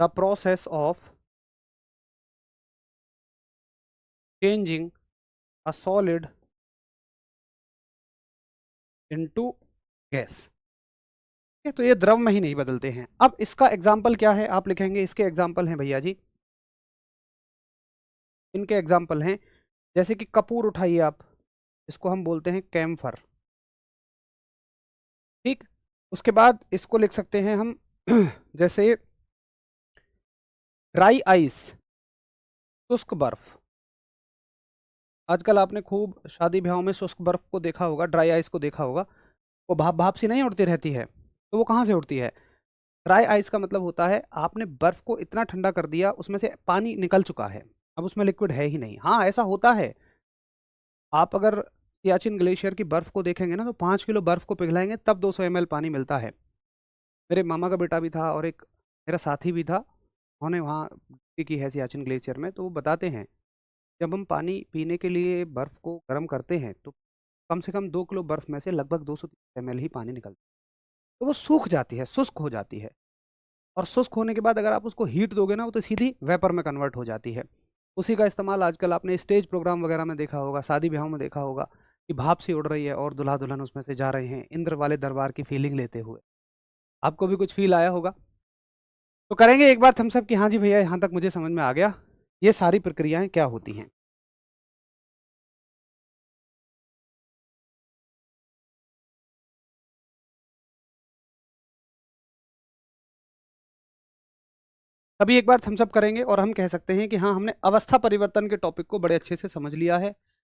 the process of changing a solid into gas. तो ये द्रव में ही नहीं बदलते हैं। अब इसका एग्जाम्पल क्या है, आप लिखेंगे इसके एग्जाम्पल हैं भैया जी, इनके एग्जाम्पल हैं, जैसे कि कपूर उठाइए आप, इसको हम बोलते हैं कैम्फर। ठीक, उसके बाद इसको लिख सकते हैं हम जैसे ड्राई आइस, शुष्क बर्फ। आजकल आपने खूब शादी ब्याहों में शुष्क बर्फ को देखा होगा, ड्राई आइस को देखा होगा, वो भाप भाप सी नहीं उड़ती रहती है, तो वो कहाँ से उड़ती है। ड्राई आइस का मतलब होता है आपने बर्फ को इतना ठंडा कर दिया, उसमें से पानी निकल चुका है, अब उसमें लिक्विड है ही नहीं। हाँ, ऐसा होता है, आप अगर सियाचिन ग्लेशियर की बर्फ को देखेंगे ना तो 5 किलो बर्फ को पिघलाएंगे तब 200 ml पानी मिलता है। मेरे मामा का बेटा भी था और एक मेरा साथी भी था। उन्होंने वहाँ की है सियाचिन ग्लेशियर में, तो वो बताते हैं जब हम पानी पीने के लिए बर्फ़ को गर्म करते हैं तो कम से कम 2 किलो बर्फ़ में से लगभग 230 ml ही पानी निकलता है। तो वो सूख जाती है, शुष्क हो जाती है, और शुष्क होने के बाद अगर आप उसको हीट दोगे ना, वो तो सीधी वेपर में कन्वर्ट हो जाती है। उसी का इस्तेमाल आजकल आपने स्टेज प्रोग्राम वगैरह में देखा होगा, शादी-ब्याहों में देखा होगा कि भाप सी उड़ रही है और दूल्हा-दुल्हन उसमें से जा रहे हैं, इंद्र वाले दरबार की फीलिंग लेते हुए। आपको भी कुछ फ़ील आया होगा? तो करेंगे एक बार थम्स अप कि हाँ जी भैया, यहाँ तक मुझे समझ में आ गया। ये सारी प्रक्रियाएँ क्या होती हैं? अभी एक बार थम्स अप करेंगे और हम कह सकते हैं कि हाँ, हमने अवस्था परिवर्तन के टॉपिक को बड़े अच्छे से समझ लिया है।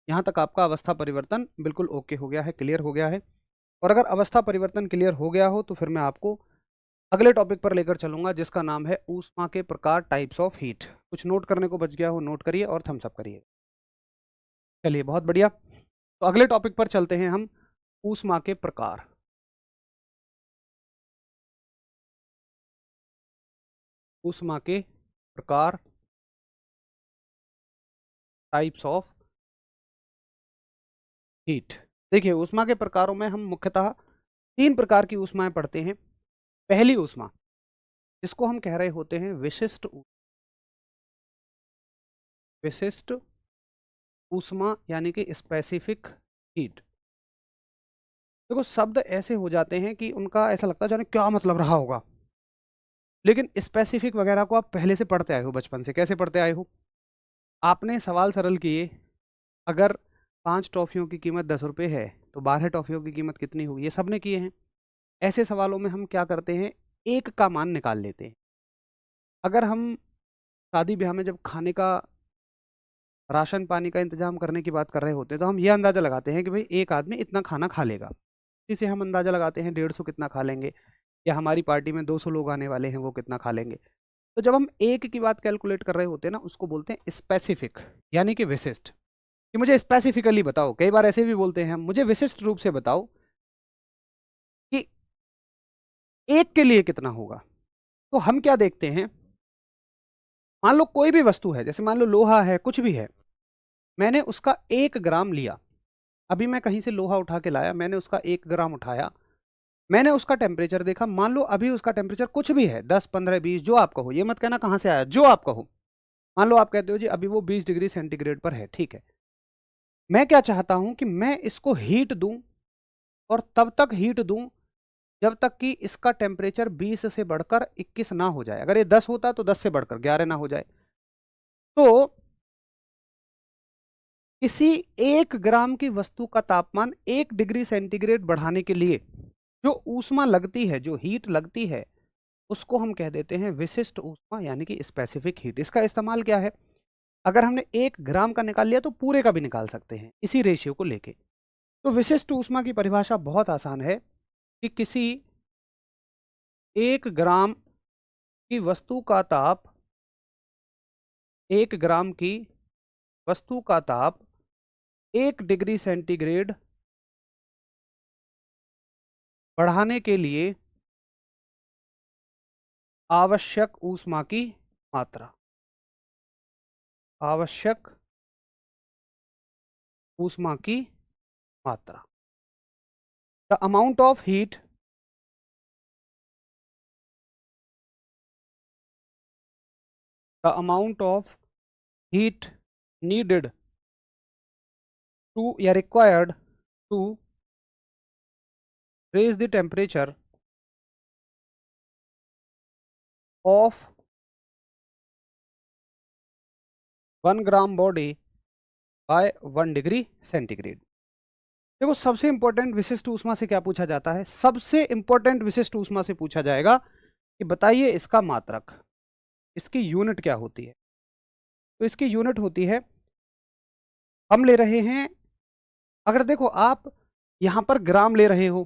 यहाँ तक आपका अवस्था परिवर्तन बिल्कुल ओके हो गया है, क्लियर हो गया है। और अगर अवस्था परिवर्तन क्लियर हो गया हो तो फिर मैं आपको अगले टॉपिक पर लेकर चलूँगा, जिसका नाम है ऊष्मा के प्रकार, टाइप्स ऑफ हीट। कुछ नोट करने को बच गया हो, नोट करिए और थम्स अप करिए। चलिए, बहुत बढ़िया। तो अगले टॉपिक पर चलते हैं हम, ऊष्मा के प्रकार। ऊष्मा के प्रकार, टाइप्स ऑफ हीट। देखिए, ऊष्मा के प्रकारों में हम मुख्यतः 3 प्रकार की ऊष्माएँ पढ़ते हैं। पहली ऊष्मा, जिसको हम कह रहे होते हैं विशिष्ट ऊष्मा, यानी कि स्पेसिफिक हीट। देखो, शब्द ऐसे हो जाते हैं कि उनका ऐसा लगता है जाने क्या मतलब रहा होगा, लेकिन स्पेसिफिक वगैरह को आप पहले से पढ़ते आए हो बचपन से। कैसे पढ़ते आए हो? आपने सवाल सरल किए, अगर 5 टॉफ़ियों की कीमत 10 रुपये है, तो 12 टॉफ़ियों की कीमत कितनी होगी? ये सबने किए हैं। ऐसे सवालों में हम क्या करते हैं, एक का मान निकाल लेते हैं। अगर हम शादी ब्याह में जब खाने का, राशन पानी का इंतजाम करने की बात कर रहे होते हैं, तो हम ये अंदाज़ा लगाते हैं कि भाई एक आदमी इतना खाना खा लेगा। इसी से हम अंदाज़ा लगाते हैं 150 कितना खा लेंगे, या हमारी पार्टी में 200 लोग आने वाले हैं, वो कितना खा लेंगे। तो जब हम एक की बात कैलकुलेट कर रहे होते हैं ना, उसको बोलते हैं स्पेसिफिक, यानी कि विशिष्ट। कि मुझे स्पेसिफिकली बताओ, कई बार ऐसे भी बोलते हैं हम, मुझे विशिष्ट रूप से बताओ कि एक के लिए कितना होगा। तो हम क्या देखते हैं, मान लो कोई भी वस्तु है, जैसे मान लो लोहा है, कुछ भी है, मैंने उसका 1 ग्राम लिया। अभी मैं कहीं से लोहा उठा के लाया, मैंने उसका 1 ग्राम उठाया, मैंने उसका टेम्परेचर देखा, मान लो अभी उसका टेम्परेचर कुछ भी है, 10, 15, 20, जो आप कहो, ये मत कहना कहाँ से आया, जो आप कहो। मान लो आप कहते हो जी अभी वो 20 डिग्री सेंटीग्रेड पर है, ठीक है। मैं क्या चाहता हूं कि मैं इसको हीट दूं, और तब तक हीट दूं जब तक कि इसका टेम्परेचर 20 से बढ़कर 21 ना हो जाए। अगर ये 10 होता तो 10 से बढ़कर 11 ना हो जाए। तो इसी 1 ग्राम की वस्तु का तापमान 1 डिग्री सेंटीग्रेड बढ़ाने के लिए जो ऊष्मा लगती है, जो हीट लगती है, उसको हम कह देते हैं विशिष्ट ऊष्मा, यानी कि स्पेसिफिक हीट। इसका इस्तेमाल क्या है, अगर हमने 1 ग्राम का निकाल लिया तो पूरे का भी निकाल सकते हैं, इसी रेशियो को लेके। तो विशिष्ट ऊष्मा की परिभाषा बहुत आसान है कि किसी 1 ग्राम की वस्तु का ताप, 1 ग्राम की वस्तु का ताप 1 डिग्री सेंटीग्रेड बढ़ाने के लिए आवश्यक ऊष्मा की मात्रा, आवश्यक ऊष्मा की मात्रा, the amount of heat the amount of heat needed to या required to raise the temperature of 1 gram body by 1 degree centigrade. देखो, सबसे इंपॉर्टेंट विशिष्ट ऊष्मा से क्या पूछा जाता है, सबसे इंपॉर्टेंट विशिष्ट ऊष्मा से पूछा जाएगा कि बताइए इसका मात्रक, इसकी यूनिट क्या होती है। तो इसकी यूनिट होती है, हम ले रहे हैं, अगर देखो आप यहां पर ग्राम ले रहे हो,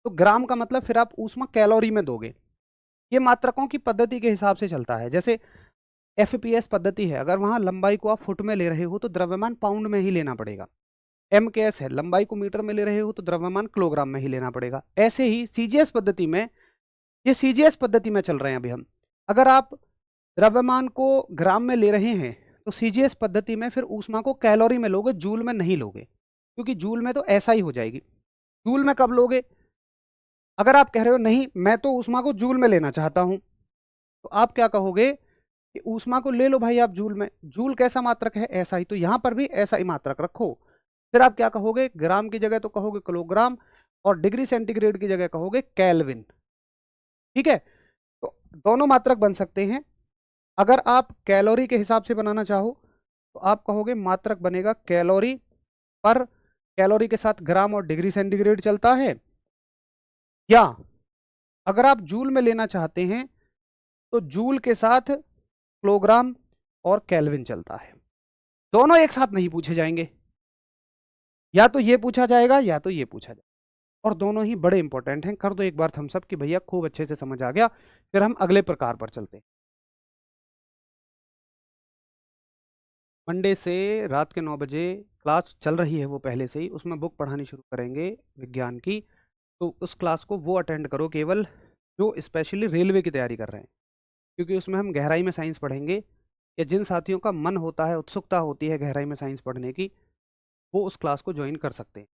तो ग्राम का मतलब फिर आप ऊष्मा कैलोरी में दोगे। ये मात्रकों की पद्धति के हिसाब से चलता है। जैसे एफपीएस पद्धति है, अगर वहां लंबाई को आप फुट में ले रहे हो तो द्रव्यमान पाउंड में ही लेना पड़ेगा। एमकेएस है, लंबाई को मीटर में ले रहे हो तो द्रव्यमान किलोग्राम में ही लेना पड़ेगा। ऐसे ही सीजीएस पद्धति में ये सीजीएस पद्धति में चल रहे हैं अभी हम। अगर आप द्रव्यमान को ग्राम में ले रहे हैं तो सीजीएस पद्धति में फिर ऊष्मा को कैलोरी में लोगे, जूल में नहीं लोगे, क्योंकि जूल में तो ऐसा ही हो जाएगी। जूल में कब लोगे? अगर आप कह रहे हो नहीं मैं तो ऊष्मा को जूल में लेना चाहता हूं, तो आप क्या कहोगे कि ऊष्मा को ले लो भाई आप जूल में। जूल कैसा मात्रक है? ऐसा ही, तो यहां पर भी ऐसा ही मात्रक रखो। फिर आप क्या कहोगे? ग्राम की जगह तो कहोगे किलोग्राम, और डिग्री सेंटीग्रेड की जगह कहोगे केल्विन। ठीक है, तो दोनों मात्रक बन सकते हैं। अगर आप कैलोरी के हिसाब से बनाना चाहो तो आप कहोगे मात्रक बनेगा कैलोरी पर, कैलोरी के साथ ग्राम और डिग्री सेंटीग्रेड चलता है। या अगर आप जूल में लेना चाहते हैं तो जूल के साथ किलोग्राम और केल्विन चलता है। दोनों एक साथ नहीं पूछे जाएंगे, या तो ये पूछा जाएगा या तो ये पूछा जाएगा, और दोनों ही बड़े इंपॉर्टेंट हैं। कर दो एक बार थम्स अप कि भैया खूब अच्छे से समझ आ गया। फिर हम अगले प्रकार पर चलते हैं। मंडे से रात के 9 बजे क्लास चल रही है वो पहले से ही, उसमें बुक पढ़ानी शुरू करेंगे विज्ञान की। तो उस क्लास को वो अटेंड करो केवल जो स्पेशली रेलवे की तैयारी कर रहे हैं, क्योंकि उसमें हम गहराई में साइंस पढ़ेंगे। या जिन साथियों का मन होता है, उत्सुकता होती है गहराई में साइंस पढ़ने की, वो उस क्लास को ज्वाइन कर सकते हैं।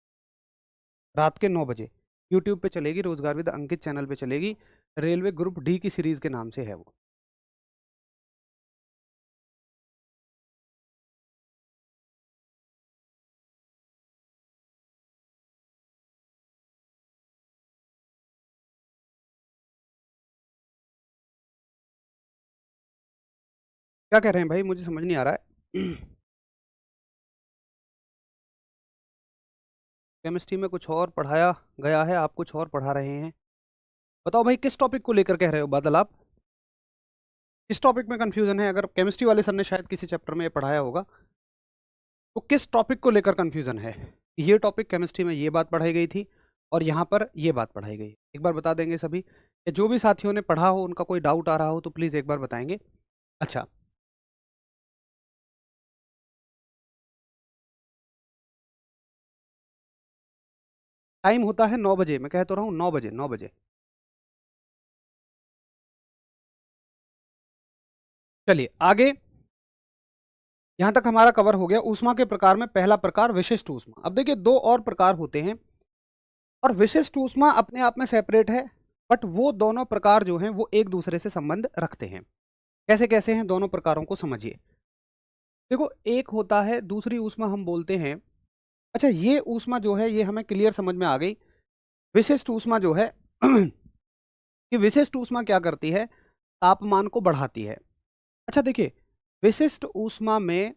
रात के 9 बजे यूट्यूब पे चलेगी, रोजगार विद अंकित चैनल पे चलेगी। रेलवे ग्रुप डी की सीरीज के नाम से है वो। क्या कह रहे हैं भाई, मुझे समझ नहीं आ रहा है। केमिस्ट्री में कुछ और पढ़ाया गया है, आप कुछ और पढ़ा रहे हैं। बताओ भाई किस टॉपिक को लेकर कह रहे हो बादल आप? किस टॉपिक में कंफ्यूजन है? अगर केमिस्ट्री वाले सर ने शायद किसी चैप्टर में पढ़ाया होगा, तो किस टॉपिक को लेकर कंफ्यूजन है? ये टॉपिक केमिस्ट्री में ये बात पढ़ाई गई थी और यहाँ पर ये बात पढ़ाई गई। एक बार बता देंगे सभी, या जो भी साथियों ने पढ़ा हो उनका कोई डाउट आ रहा हो तो प्लीज़ एक बार बताएंगे। अच्छा, टाइम होता है 9 बजे, मैं कह तो रहा हूँ 9 बजे, 9 बजे। चलिए आगे, यहाँ तक हमारा कवर हो गया। ऊष्मा के प्रकार में पहला प्रकार विशिष्ट ऊष्मा। अब देखिए दो और प्रकार होते हैं, और विशिष्ट ऊष्मा अपने आप में सेपरेट है, बट वो दोनों प्रकार जो हैं वो एक दूसरे से संबंध रखते हैं। कैसे कैसे हैं दोनों प्रकारों को समझिए। देखो, एक होता है दूसरी ऊष्मा हम बोलते हैं। अच्छा, ये ऊष्मा जो है ये हमें क्लियर समझ में आ गई। विशिष्ट ऊष्मा जो है कि विशिष्ट ऊष्मा क्या करती है? तापमान को बढ़ाती है। अच्छा देखिए, विशिष्ट ऊष्मा में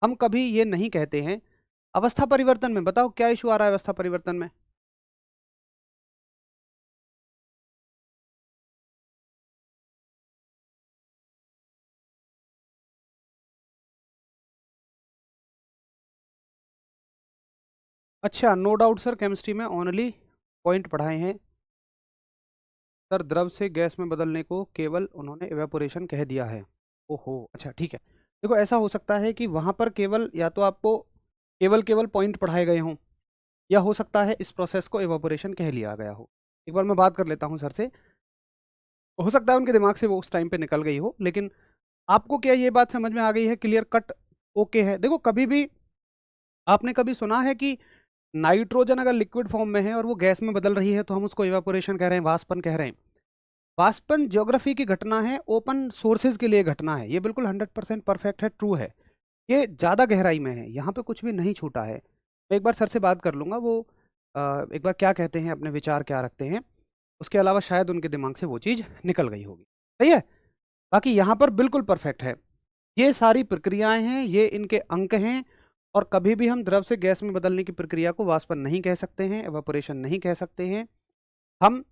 हम कभी ये नहीं कहते हैं अवस्था परिवर्तन में। बताओ क्या इशू आ रहा है अवस्था परिवर्तन में? अच्छा, नो डाउट सर, केमिस्ट्री में ओनली पॉइंट पढ़ाए हैं सर। द्रव से गैस में बदलने को केवल उन्होंने इवेपोरेशन कह दिया है। ओहो, अच्छा ठीक है। देखो ऐसा हो सकता है कि वहाँ पर केवल या तो आपको केवल केवल पॉइंट पढ़ाए गए हों, या हो सकता है इस प्रोसेस को इवेपोरेशन कह लिया गया हो। एक बार मैं बात कर लेता हूँ सर से, हो सकता है उनके दिमाग से वो उस टाइम पे निकल गई हो। लेकिन आपको क्या ये बात समझ में आ गई है? क्लियर कट ओके है? देखो कभी भी आपने कभी सुना है कि नाइट्रोजन अगर लिक्विड फॉर्म में है और वो गैस में बदल रही है तो हम उसको इवापोरेशन कह रहे हैं, वाष्पन कह रहे हैं? वाष्पन ज्योग्राफी की घटना है, ओपन सोर्सेज के लिए घटना है। ये बिल्कुल 100% परफेक्ट है, ट्रू है। ये ज़्यादा गहराई में है, यहाँ पे कुछ भी नहीं छूटा है। मैं एक बार सर से बात कर लूँगा, वो एक बार क्या कहते हैं, अपने विचार क्या रखते हैं। उसके अलावा शायद उनके दिमाग से वो चीज़ निकल गई होगी। सही है, बाकी यहाँ पर बिल्कुल परफेक्ट है। ये सारी प्रक्रियाएं हैं, ये इनके अंक हैं। और कभी भी हम द्रव से गैस में बदलने की प्रक्रिया को वाष्पन नहीं कह सकते हैं, एवापोरेशन नहीं कह सकते हैं। हम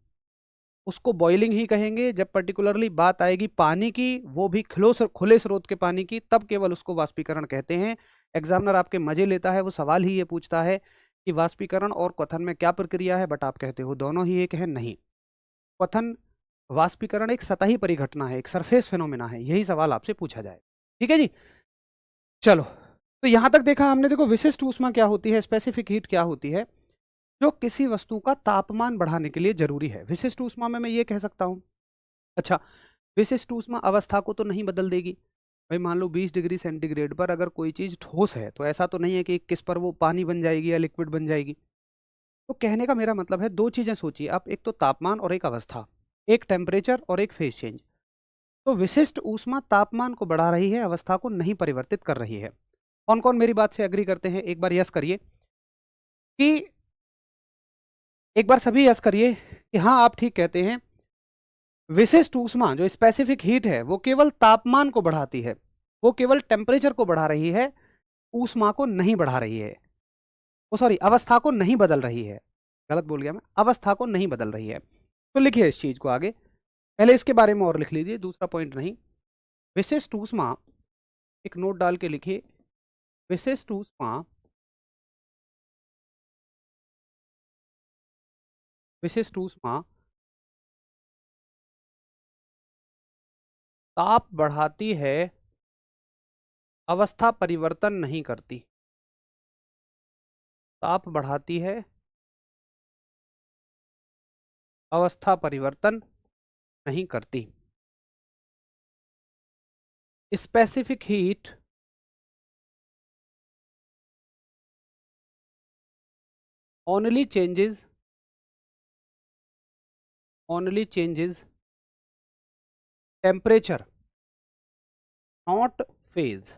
उसको बॉइलिंग ही कहेंगे। जब पर्टिकुलरली बात आएगी पानी की, वो भी खुले स्रोत के पानी की, तब केवल उसको वाष्पीकरण कहते हैं। एग्जामिनर आपके मजे लेता है, वो सवाल ही ये पूछता है कि वाष्पीकरण और क्वथन में क्या प्रक्रिया है, बट आप कहते हो दोनों ही एक है। नहीं, क्वथन वाष्पीकरण एक सतही परिघटना है, एक सरफेस फिनोमिना है। यही सवाल आपसे पूछा जाए। ठीक है जी, चलो। तो यहां तक देखा हमने। देखो विशिष्ट ऊष्मा क्या होती है, स्पेसिफिक हीट क्या होती है। जो किसी वस्तु का तापमान बढ़ाने के लिए जरूरी है। विशिष्ट ऊष्मा में मैं ये कह सकता हूँ। अच्छा, विशिष्ट ऊष्मा अवस्था को तो नहीं बदल देगी भाई। मान लो 20 डिग्री सेंटीग्रेड पर अगर कोई चीज़ ठोस है तो ऐसा तो नहीं है कि 21 पर वो पानी बन जाएगी या लिक्विड बन जाएगी। तो कहने का मेरा मतलब है, दो चीज़ें सोचिए आप, एक तो तापमान और एक अवस्था, एक टेम्परेचर और एक फेज चेंज। तो विशिष्ट ऊष्मा तापमान को बढ़ा रही है, अवस्था को नहीं परिवर्तित कर रही है। कौन कौन मेरी बात से एग्री करते हैं? एक बार यस करिए कि एक बार सभी यस करिए कि हाँ आप ठीक कहते हैं। विशिष्ट ऊष्मा जो स्पेसिफिक हीट है वो केवल तापमान को बढ़ाती है, वो केवल टेम्परेचर को बढ़ा रही है, ऊष्मा को नहीं बढ़ा रही है। ओ सॉरी, अवस्था को नहीं बदल रही है। गलत बोल गया मैं, अवस्था को नहीं बदल रही है। तो लिखिए इस चीज को आगे, पहले इसके बारे में और लिख लीजिए, दूसरा पॉइंट नहीं। विशिष्ट ऊष्मा, एक नोट डाल के लिखिए, विशिष्ट ऊष्मा, विशिष्ट ऊष्मा ताप बढ़ाती है, अवस्था परिवर्तन नहीं करती। ताप बढ़ाती है, अवस्था परिवर्तन नहीं करती। Specific heat only changes temperature not phase।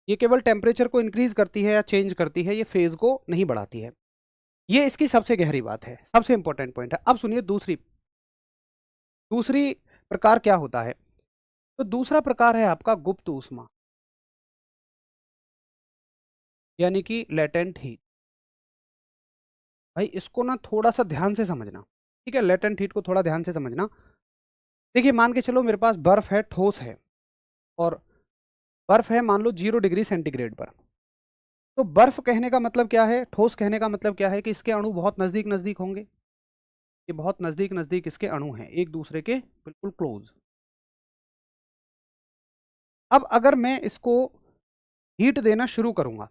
ये केवल टेम्परेचर को इंक्रीज करती है या चेंज करती है, ये फेज को नहीं बढ़ाती है। ये इसकी सबसे गहरी बात है, सबसे इंपॉर्टेंट पॉइंट है। अब सुनिए दूसरी दूसरी प्रकार क्या होता है। तो दूसरा प्रकार है आपका गुप्त ऊष्मा, यानी कि लेटेंट हीट। भाई इसको ना थोड़ा सा ध्यान से समझना, ठीक है? लेटेंट हीट को थोड़ा ध्यान से समझना। देखिए मान के चलो मेरे पास बर्फ है, ठोस है, और बर्फ है मान लो 0 डिग्री सेंटीग्रेड पर। तो बर्फ कहने का मतलब क्या है, ठोस कहने का मतलब क्या है कि इसके अणु बहुत नजदीक नजदीक होंगे। ये बहुत नजदीक नजदीक इसके अणु हैं, एक दूसरे के बिल्कुल क्लोज। अब अगर मैं इसको हीट देना शुरू करूंगा,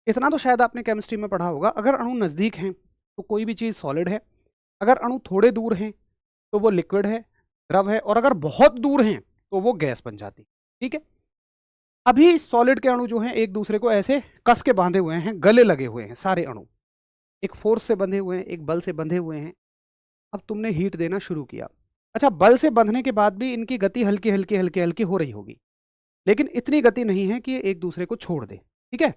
इतना तो शायद आपने केमिस्ट्री में पढ़ा होगा, अगर अणु नजदीक हैं तो कोई भी चीज सॉलिड है, अगर अणु थोड़े दूर हैं तो वो लिक्विड है, द्रव है, और अगर बहुत दूर हैं तो वो गैस बन जाती। ठीक है? अभी सॉलिड के अणु जो हैं एक दूसरे को ऐसे कस के बांधे हुए हैं, गले लगे हुए हैं सारे अणु, एक फोर्स से बंधे हुए हैं, एक बल से बंधे हुए हैं। अब तुमने हीट देना शुरू किया। अच्छा, बल से बंधने के बाद भी इनकी गति हल्की हल्की हल्की हल्की हो रही होगी, लेकिन इतनी गति नहीं है कि ये एक दूसरे को छोड़ दे। ठीक है?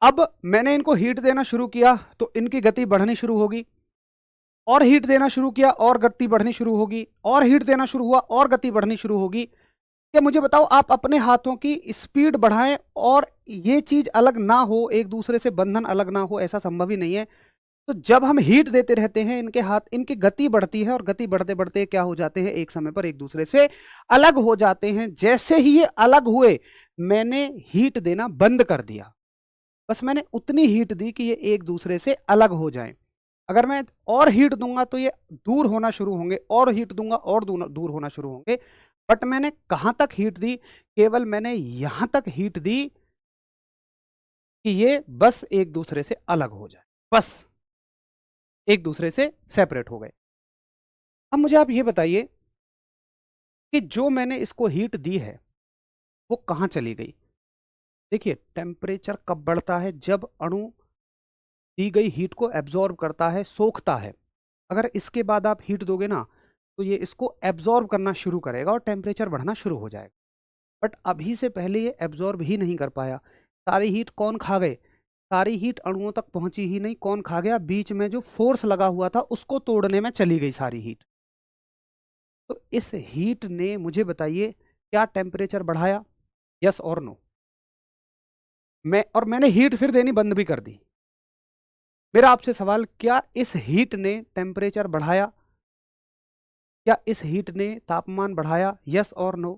अब मैंने इनको हीट देना शुरू किया तो इनकी गति बढ़नी शुरू होगी, और हीट देना शुरू किया और गति बढ़नी शुरू होगी, और हीट देना शुरू हुआ और गति बढ़नी शुरू होगी। क्या मुझे बताओ, आप अपने हाथों की स्पीड बढ़ाएं और ये चीज अलग ना हो, एक दूसरे से बंधन अलग ना हो, ऐसा संभव ही नहीं है। तो जब हम हीट देते रहते हैं, इनके हाथ, इनकी गति बढ़ती है, और गति बढ़ते बढ़ते क्या हो जाते हैं, एक समय पर एक दूसरे से अलग हो जाते हैं। जैसे ही ये अलग हुए, मैंने हीट देना बंद कर दिया। बस मैंने उतनी हीट दी कि ये एक दूसरे से अलग हो जाएं। अगर मैं और हीट दूंगा तो ये दूर होना शुरू होंगे, और हीट दूंगा और दूर होना शुरू होंगे। बट मैंने कहां तक हीट दी? केवल मैंने यहां तक हीट दी कि ये बस एक दूसरे से अलग हो जाए, बस एक दूसरे से सेपरेट हो गए। अब मुझे आप ये बताइए कि जो मैंने इसको हीट दी है वो कहां चली गई? देखिए, टेम्परेचर कब बढ़ता है? जब अणु दी गई हीट को एब्जॉर्ब करता है, सोखता है। अगर इसके बाद आप हीट दोगे ना, तो ये इसको एब्जॉर्ब करना शुरू करेगा और टेम्परेचर बढ़ना शुरू हो जाएगा। बट अभी से पहले ये एब्जॉर्ब ही नहीं कर पाया। सारी हीट कौन खा गए? सारी हीट अणुओं तक पहुंची ही नहीं। कौन खा गया? बीच में जो फोर्स लगा हुआ था उसको तोड़ने में चली गई सारी हीट। तो इस हीट ने, मुझे बताइए, क्या टेम्परेचर बढ़ाया? यस और नो? मैंने हीट फिर देनी बंद भी कर दी। मेरा आपसे सवाल, क्या इस हीट ने टेम्परेचर बढ़ाया? क्या इस हीट ने तापमान बढ़ाया? यस और नो?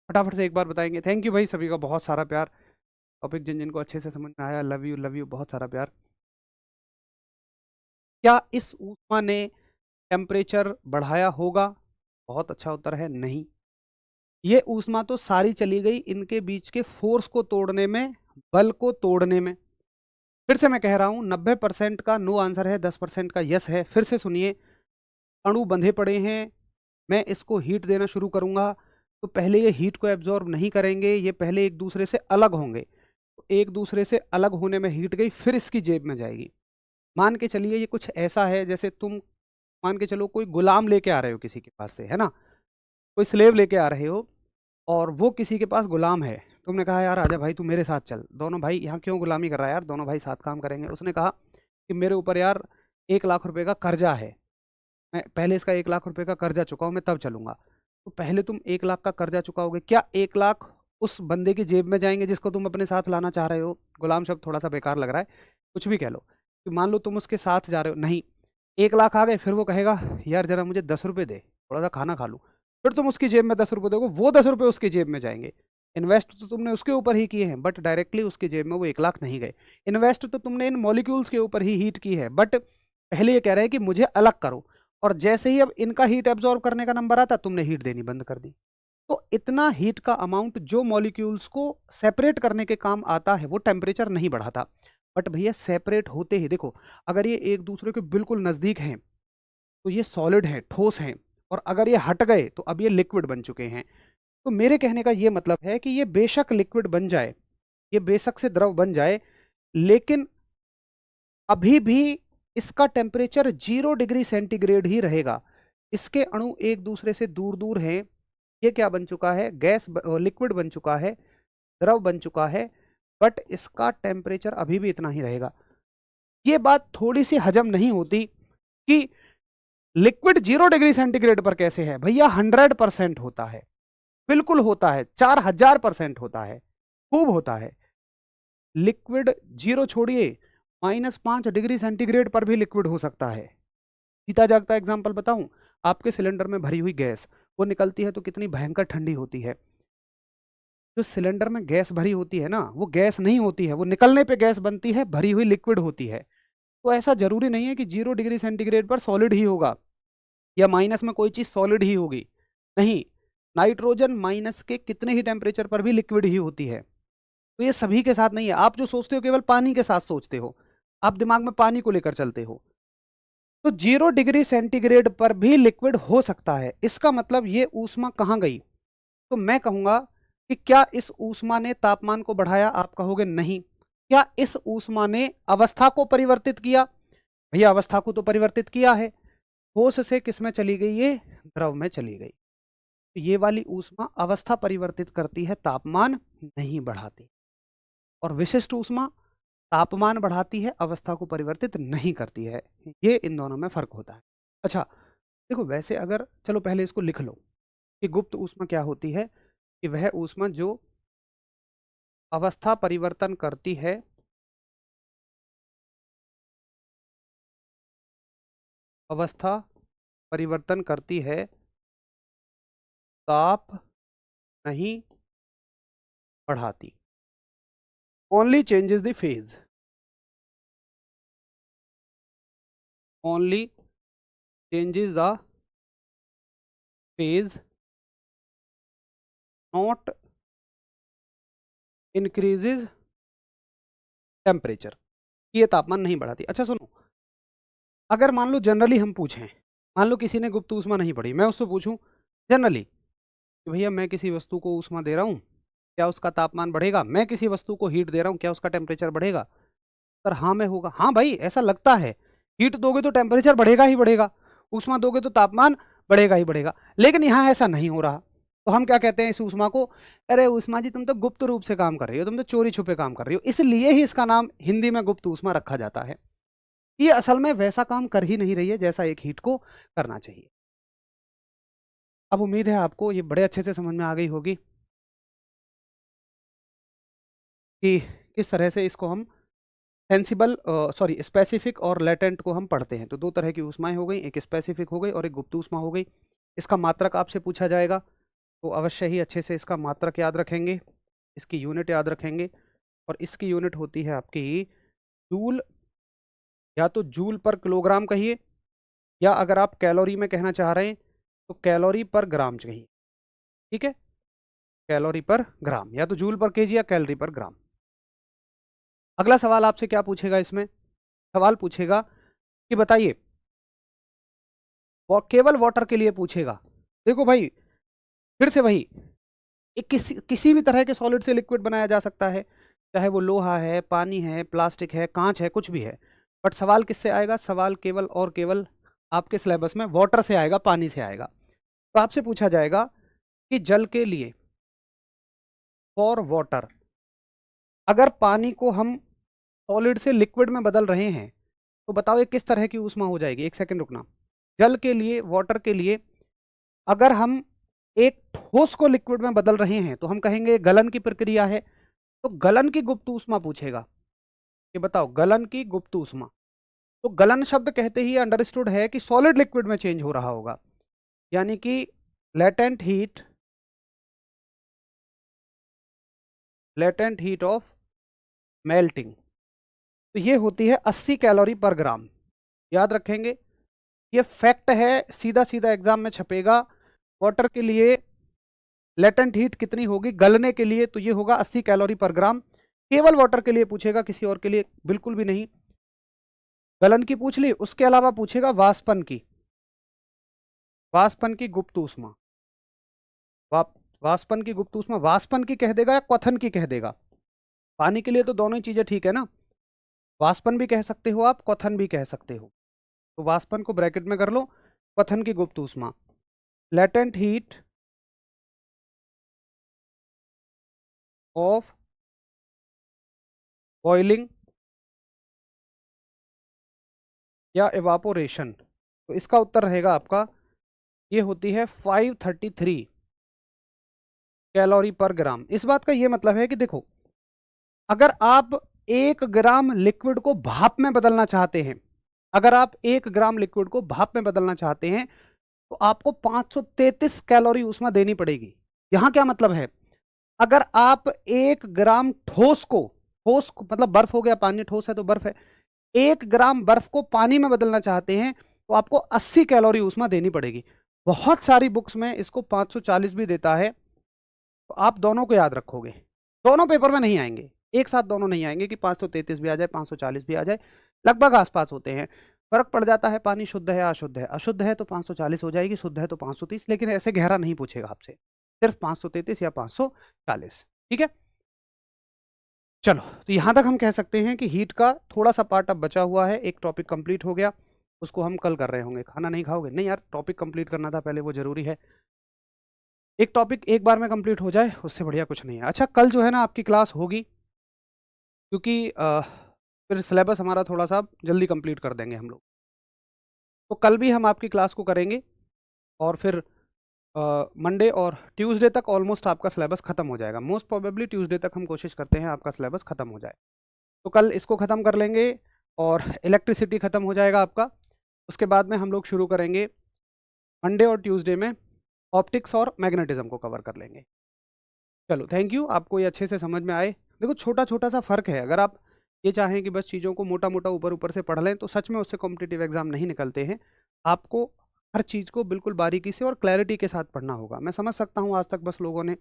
फटाफट से एक बार बताएंगे। थैंक यू भाई, सभी का बहुत सारा प्यार। टॉपिक जिन जिनको अच्छे से समझ में आया, लव यू, बहुत सारा प्यार। क्या इस ऊष्मा ने टेम्परेचर बढ़ाया होगा? बहुत अच्छा उत्तर है नहीं। ये ऊष्मा तो सारी चली गई इनके बीच के फोर्स को तोड़ने में, बल को तोड़ने में। फिर से मैं कह रहा हूं 90% का नो आंसर है, 10% का यस है। फिर से सुनिए, अणु बंधे पड़े हैं, मैं इसको हीट देना शुरू करूंगा तो पहले ये हीट को एब्जॉर्ब नहीं करेंगे, ये पहले एक दूसरे से अलग होंगे। तो एक दूसरे से अलग होने में हीट गई, फिर इसकी जेब में जाएगी। मान के चलिए ये कुछ ऐसा है जैसे तुम मान के चलो कोई गुलाम लेके आ रहे हो किसी के पास से, है ना, कोई स्लेव लेके आ रहे हो और वो किसी के पास गुलाम है। तुमने कहा यार आजा भाई तू मेरे साथ चल, दोनों भाई यहाँ क्यों गुलामी कर रहा है यार, दोनों भाई साथ काम करेंगे। उसने कहा कि मेरे ऊपर यार 1 लाख रुपए का कर्जा है, मैं पहले इसका 1 लाख रुपए का कर्जा चुकाऊं मैं तब चलूंगा। तो पहले तुम 1 लाख का कर्जा चुकाओगे, क्या 1 लाख उस बंदे की जेब में जाएंगे जिसको तुम अपने साथ लाना चाह रहे हो? गुलाम शब्द थोड़ा सा बेकार लग रहा है, कुछ भी कह लो कि मान लो तुम उसके साथ जा रहे हो, नहीं 1 लाख आ गए, फिर वो कहेगा यार जरा मुझे 10 रुपए दे, थोड़ा सा खाना खा लूं। फिर तुम उसकी जेब में 10 रुपए दोगे, वो 10 रुपए उसकी जेब में जाएंगे। इन्वेस्ट तो तुमने उसके ऊपर ही किए हैं बट डायरेक्टली उसकी जेब में वो 1 लाख नहीं गए। इन्वेस्ट तो तुमने इन मॉलिक्यूल्स के ऊपर ही हीट की है, बट पहले ये कह रहे हैं कि मुझे अलग करो, और जैसे ही अब इनका हीट एब्जॉर्ब करने का नंबर आता तुमने हीट देनी बंद कर दी। तो इतना हीट का अमाउंट जो मॉलिक्यूल्स को सेपरेट करने के काम आता है वो टेम्परेचर नहीं बढ़ाता। बट भैया सेपरेट होते ही देखो, अगर ये एक दूसरे के बिल्कुल नजदीक हैं तो ये सॉलिड हैं, ठोस हैं, और अगर ये हट गए तो अब ये लिक्विड बन चुके हैं। तो मेरे कहने का ये मतलब है कि ये बेशक लिक्विड बन जाए, ये बेशक से द्रव बन जाए, लेकिन अभी भी इसका टेम्परेचर 0 डिग्री सेंटीग्रेड ही रहेगा। इसके अणु एक दूसरे से दूर दूर हैं, ये क्या बन चुका है, गैस लिक्विड बन चुका है, द्रव बन चुका है, बट इसका टेम्परेचर अभी भी इतना ही रहेगा। ये बात थोड़ी सी हजम नहीं होती कि लिक्विड 0 डिग्री सेंटीग्रेड पर कैसे है। भैया 100% होता है, बिल्कुल होता है, 4000% होता है, खूब होता है। लिक्विड जीरो छोड़िए, -5 डिग्री सेंटीग्रेड पर भी लिक्विड हो सकता है। जीता जागता एग्जाम्पल बताऊं, आपके सिलेंडर में भरी हुई गैस वो निकलती है तो कितनी भयंकर ठंडी होती है। जो सिलेंडर में गैस भरी होती है ना, वो गैस नहीं होती है, वो निकलने पे गैस बनती है, भरी हुई लिक्विड होती है। तो ऐसा जरूरी नहीं है कि 0 डिग्री सेंटीग्रेड पर सॉलिड ही होगा या माइनस में कोई चीज सॉलिड ही होगी, नहीं, नाइट्रोजन माइनस के कितने ही टेम्परेचर पर भी लिक्विड ही होती है। तो ये सभी के साथ नहीं है, आप जो सोचते हो केवल पानी के साथ सोचते हो, आप दिमाग में पानी को लेकर चलते हो। तो 0 डिग्री सेंटीग्रेड पर भी लिक्विड हो सकता है। इसका मतलब ये ऊष्मा कहाँ गई? तो मैं कहूंगा कि क्या इस ऊष्मा ने तापमान को बढ़ाया? आप कहोगे नहीं। क्या इस ऊष्मा ने अवस्था को परिवर्तित किया? भैया अवस्था को तो परिवर्तित किया है, ठोस से किस में चली गई, ये द्रव में चली गई। तो ये वाली ऊष्मा अवस्था परिवर्तित करती है, तापमान नहीं बढ़ाती। और विशिष्ट ऊष्मा तापमान बढ़ाती है, अवस्था को परिवर्तित नहीं करती है। ये इन दोनों में फर्क होता है। अच्छा देखो, वैसे अगर चलो पहले इसको लिख लो कि गुप्त ऊष्मा क्या होती है, कि वह ऊष्मा जो अवस्था परिवर्तन करती है, अवस्था परिवर्तन करती है, ताप नहीं बढ़ाती, only changes the phase, only changes the phase, not increases temperature. ये तापमान नहीं बढ़ाती। अच्छा सुनो, अगर मान लो जनरली हम पूछें, मान लो किसी ने गुप्त ऊष्मा नहीं पढ़ी, मैं उससे पूछूं जनरली कि भैया मैं किसी वस्तु को ऊष्मा दे रहा हूँ, क्या उसका तापमान बढ़ेगा? मैं किसी वस्तु को हीट दे रहा हूँ, क्या उसका टेम्परेचर बढ़ेगा? सर हाँ में होगा। हाँ भाई ऐसा लगता है, हीट दोगे तो टेम्परेचर बढ़ेगा ही बढ़ेगा, ऊष्मा दोगे तो तापमान बढ़ेगा ही बढ़ेगा, लेकिन यहाँ ऐसा नहीं हो रहा। तो हम क्या कहते हैं इस ऊष्मा को, अरे ऊष्मा जी तुम तो गुप्त रूप से काम कर रही हो, तुम तो चोरी छुपे काम कर रही हो, इसलिए ही इसका नाम हिंदी में गुप्त ऊष्मा रखा जाता है। ये असल में वैसा काम कर ही नहीं रही है जैसा एक हीट को करना चाहिए। अब उम्मीद है आपको ये बड़े अच्छे से समझ में आ गई होगी कि किस तरह से इसको हम सेंसिबल स्पेसिफिक और लेटेंट को हम पढ़ते हैं। तो दो तरह की ऊष्माएं हो गई, एक स्पेसिफिक हो गई और एक गुप्त ऊष्मा हो गई। इसका मात्रक आपसे पूछा जाएगा तो अवश्य ही अच्छे से इसका मात्रक याद रखेंगे, इसकी यूनिट याद रखेंगे, और इसकी यूनिट होती है आपकी जूल, या तो जूल पर किलोग्राम कहिए, या अगर आप कैलोरी में कहना चाह रहे हैं तो कैलोरी पर ग्राम कहिए। ठीक है, कैलोरी पर ग्राम, या तो जूल पर केजी या कैलोरी पर ग्राम। अगला सवाल आपसे क्या पूछेगा, इसमें सवाल पूछेगा कि बताइए, केवल वाटर के लिए पूछेगा। देखो भाई, फिर से वही, किसी भी तरह के सॉलिड से लिक्विड बनाया जा सकता है, चाहे वो लोहा है, पानी है, प्लास्टिक है, कांच है, कुछ भी है। बट सवाल किससे आएगा? सवाल केवल और केवल आपके सिलेबस में वाटर से आएगा, पानी से आएगा। तो आपसे पूछा जाएगा कि जल के लिए, फॉर वाटर, अगर पानी को हम सॉलिड से लिक्विड में बदल रहे हैं तो बताओ ये किस तरह की ऊष्मा हो जाएगी। एक सेकंड रुकना। जल के लिए, वाटर के लिए, अगर हम एक ठोस को लिक्विड में बदल रहे हैं तो हम कहेंगे गलन की प्रक्रिया है। तो गलन की गुप्त ऊष्मा पूछेगा कि बताओ गलन की गुप्त ऊष्मा। तो गलन शब्द कहते ही अंडरस्टूड है कि सॉलिड लिक्विड में चेंज हो रहा होगा, यानी कि लेटेंट हीट ऑफ मेल्टिंग। तो ये होती है 80 कैलोरी पर ग्राम। याद रखेंगे, ये फैक्ट है, सीधा सीधा एग्जाम में छपेगा। वाटर के लिए लेटेंट हीट कितनी होगी गलने के लिए? तो ये होगा 80 कैलोरी पर ग्राम। केवल वाटर के लिए पूछेगा, किसी और के लिए बिल्कुल भी नहीं। गलन की पूछ ली, उसके अलावा पूछेगा वाष्पन की, वाष्पन की गुप्त ऊष्मा। वाष्पन की गुप्त ऊष्मा, वाष्पन की कह देगा या क्वथन की कह देगा? पानी के लिए तो दोनों ही चीजें ठीक है ना, वाष्पन भी कह सकते हो आप, क्वथन भी कह सकते हो। तो वाष्पन को ब्रैकेट में कर लो, क्वथन की गुप्त ऊष्मा, लेटेंट हीट ऑफ बॉइलिंग या एवापोरेशन। तो इसका उत्तर रहेगा आपका, ये होती है 533 कैलोरी पर ग्राम। इस बात का ये मतलब है कि देखो, अगर आप 1 ग्राम लिक्विड को भाप में बदलना चाहते हैं, अगर आप 1 ग्राम लिक्विड को भाप में बदलना चाहते हैं तो आपको 533 कैलोरी ऊष्मा देनी पड़ेगी। यहां क्या मतलब है? अगर आप 1 ग्राम ठोस को मतलब बर्फ हो गया, पानी ठोस है तो बर्फ है, 1 ग्राम बर्फ को पानी में बदलना चाहते हैं तो आपको 80 कैलोरी ऊष्मा देनी पड़ेगी। बहुत सारी बुक्स में इसको 540 भी देता है। तो आप दोनों को याद रखोगे, दोनों पेपर में नहीं आएंगे, एक साथ दोनों नहीं आएंगे कि 533 भी आ जाए 540 भी आ जाए, लगभग आसपास होते हैं। फर्क पड़ जाता है, पानी शुद्ध है अशुद्ध है, अशुद्ध है तो 540 हो जाएगी, शुद्ध है तो 530, लेकिन ऐसे गहरा नहीं पूछेगा आपसे, सिर्फ 533 या 540। ठीक है, चलो। तो यहां तक हम कह सकते हैं कि हीट का थोड़ा सा पार्ट अब बचा हुआ है, एक टॉपिक कंप्लीट हो गया, उसको हम कल कर रहे होंगे। खाना नहीं खाओगे? नहीं यार, टॉपिक कंप्लीट करना था पहले, वो जरूरी है। एक टॉपिक एक बार में कंप्लीट हो जाए उससे बढ़िया कुछ नहीं है। अच्छा, कल जो है ना आपकी क्लास होगी, क्योंकि फिर सिलेबस हमारा थोड़ा सा जल्दी कंप्लीट कर देंगे हम लोग। तो कल भी हम आपकी क्लास को करेंगे और फिर मंडे और ट्यूसडे तक ऑलमोस्ट आपका सिलेबस खत्म हो जाएगा। मोस्ट प्रोबेबली ट्यूसडे तक हम कोशिश करते हैं आपका सिलेबस खत्म हो जाए। तो कल इसको ख़त्म कर लेंगे और इलेक्ट्रिसिटी ख़त्म हो जाएगा आपका। उसके बाद में हम लोग शुरू करेंगे मंडे और ट्यूसडे में ऑप्टिक्स और मैग्नेटिज्म को कवर कर लेंगे। चलो, थैंक यू, आपको ये अच्छे से समझ में आए। देखो, छोटा छोटा सा फ़र्क है। अगर आप ये चाहें कि बस चीज़ों को मोटा मोटा ऊपर ऊपर से पढ़ लें तो सच में उससे कॉम्पिटिटिव एग्जाम नहीं निकलते हैं। आपको हर चीज़ को बिल्कुल बारीकी से और क्लैरिटी के साथ पढ़ना होगा। मैं समझ सकता हूँ आज तक बस लोगों ने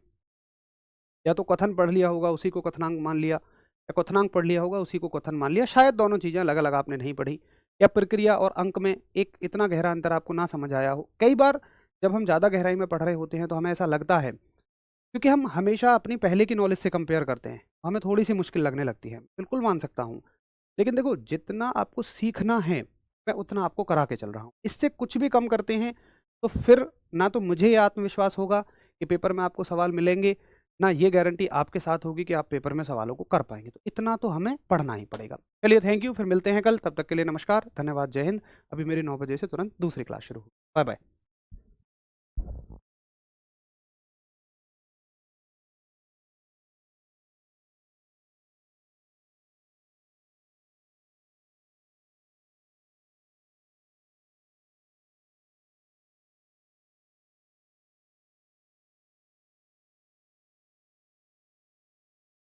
या तो कथन पढ़ लिया होगा उसी को कथनांक मान लिया, या कथनांक पढ़ लिया होगा उसी को कथन मान लिया। शायद दोनों चीज़ें अलग अलग आपने नहीं पढ़ी, या प्रक्रिया और अंक में एक इतना गहरा अंतर आपको ना समझ आया हो। कई बार जब हम ज़्यादा गहराई में पढ़ रहे होते हैं तो हमें ऐसा लगता है, क्योंकि हम हमेशा अपनी पहले की नॉलेज से कंपेयर करते हैं, हमें थोड़ी सी मुश्किल लगने लगती है, बिल्कुल मान सकता हूँ। लेकिन देखो, जितना आपको सीखना है मैं उतना आपको करा के चल रहा हूँ। इससे कुछ भी कम करते हैं तो फिर ना तो मुझे ये आत्मविश्वास होगा कि पेपर में आपको सवाल मिलेंगे, ना ये गारंटी आपके साथ होगी कि आप पेपर में सवालों को कर पाएंगे। तो इतना तो हमें पढ़ना ही पड़ेगा। चलिए, थैंक यू, फिर मिलते हैं कल। तब तक के लिए नमस्कार, धन्यवाद, जय हिंद। अभी मेरी 9 बजे से तुरंत दूसरी क्लास शुरू हो। Bye bye.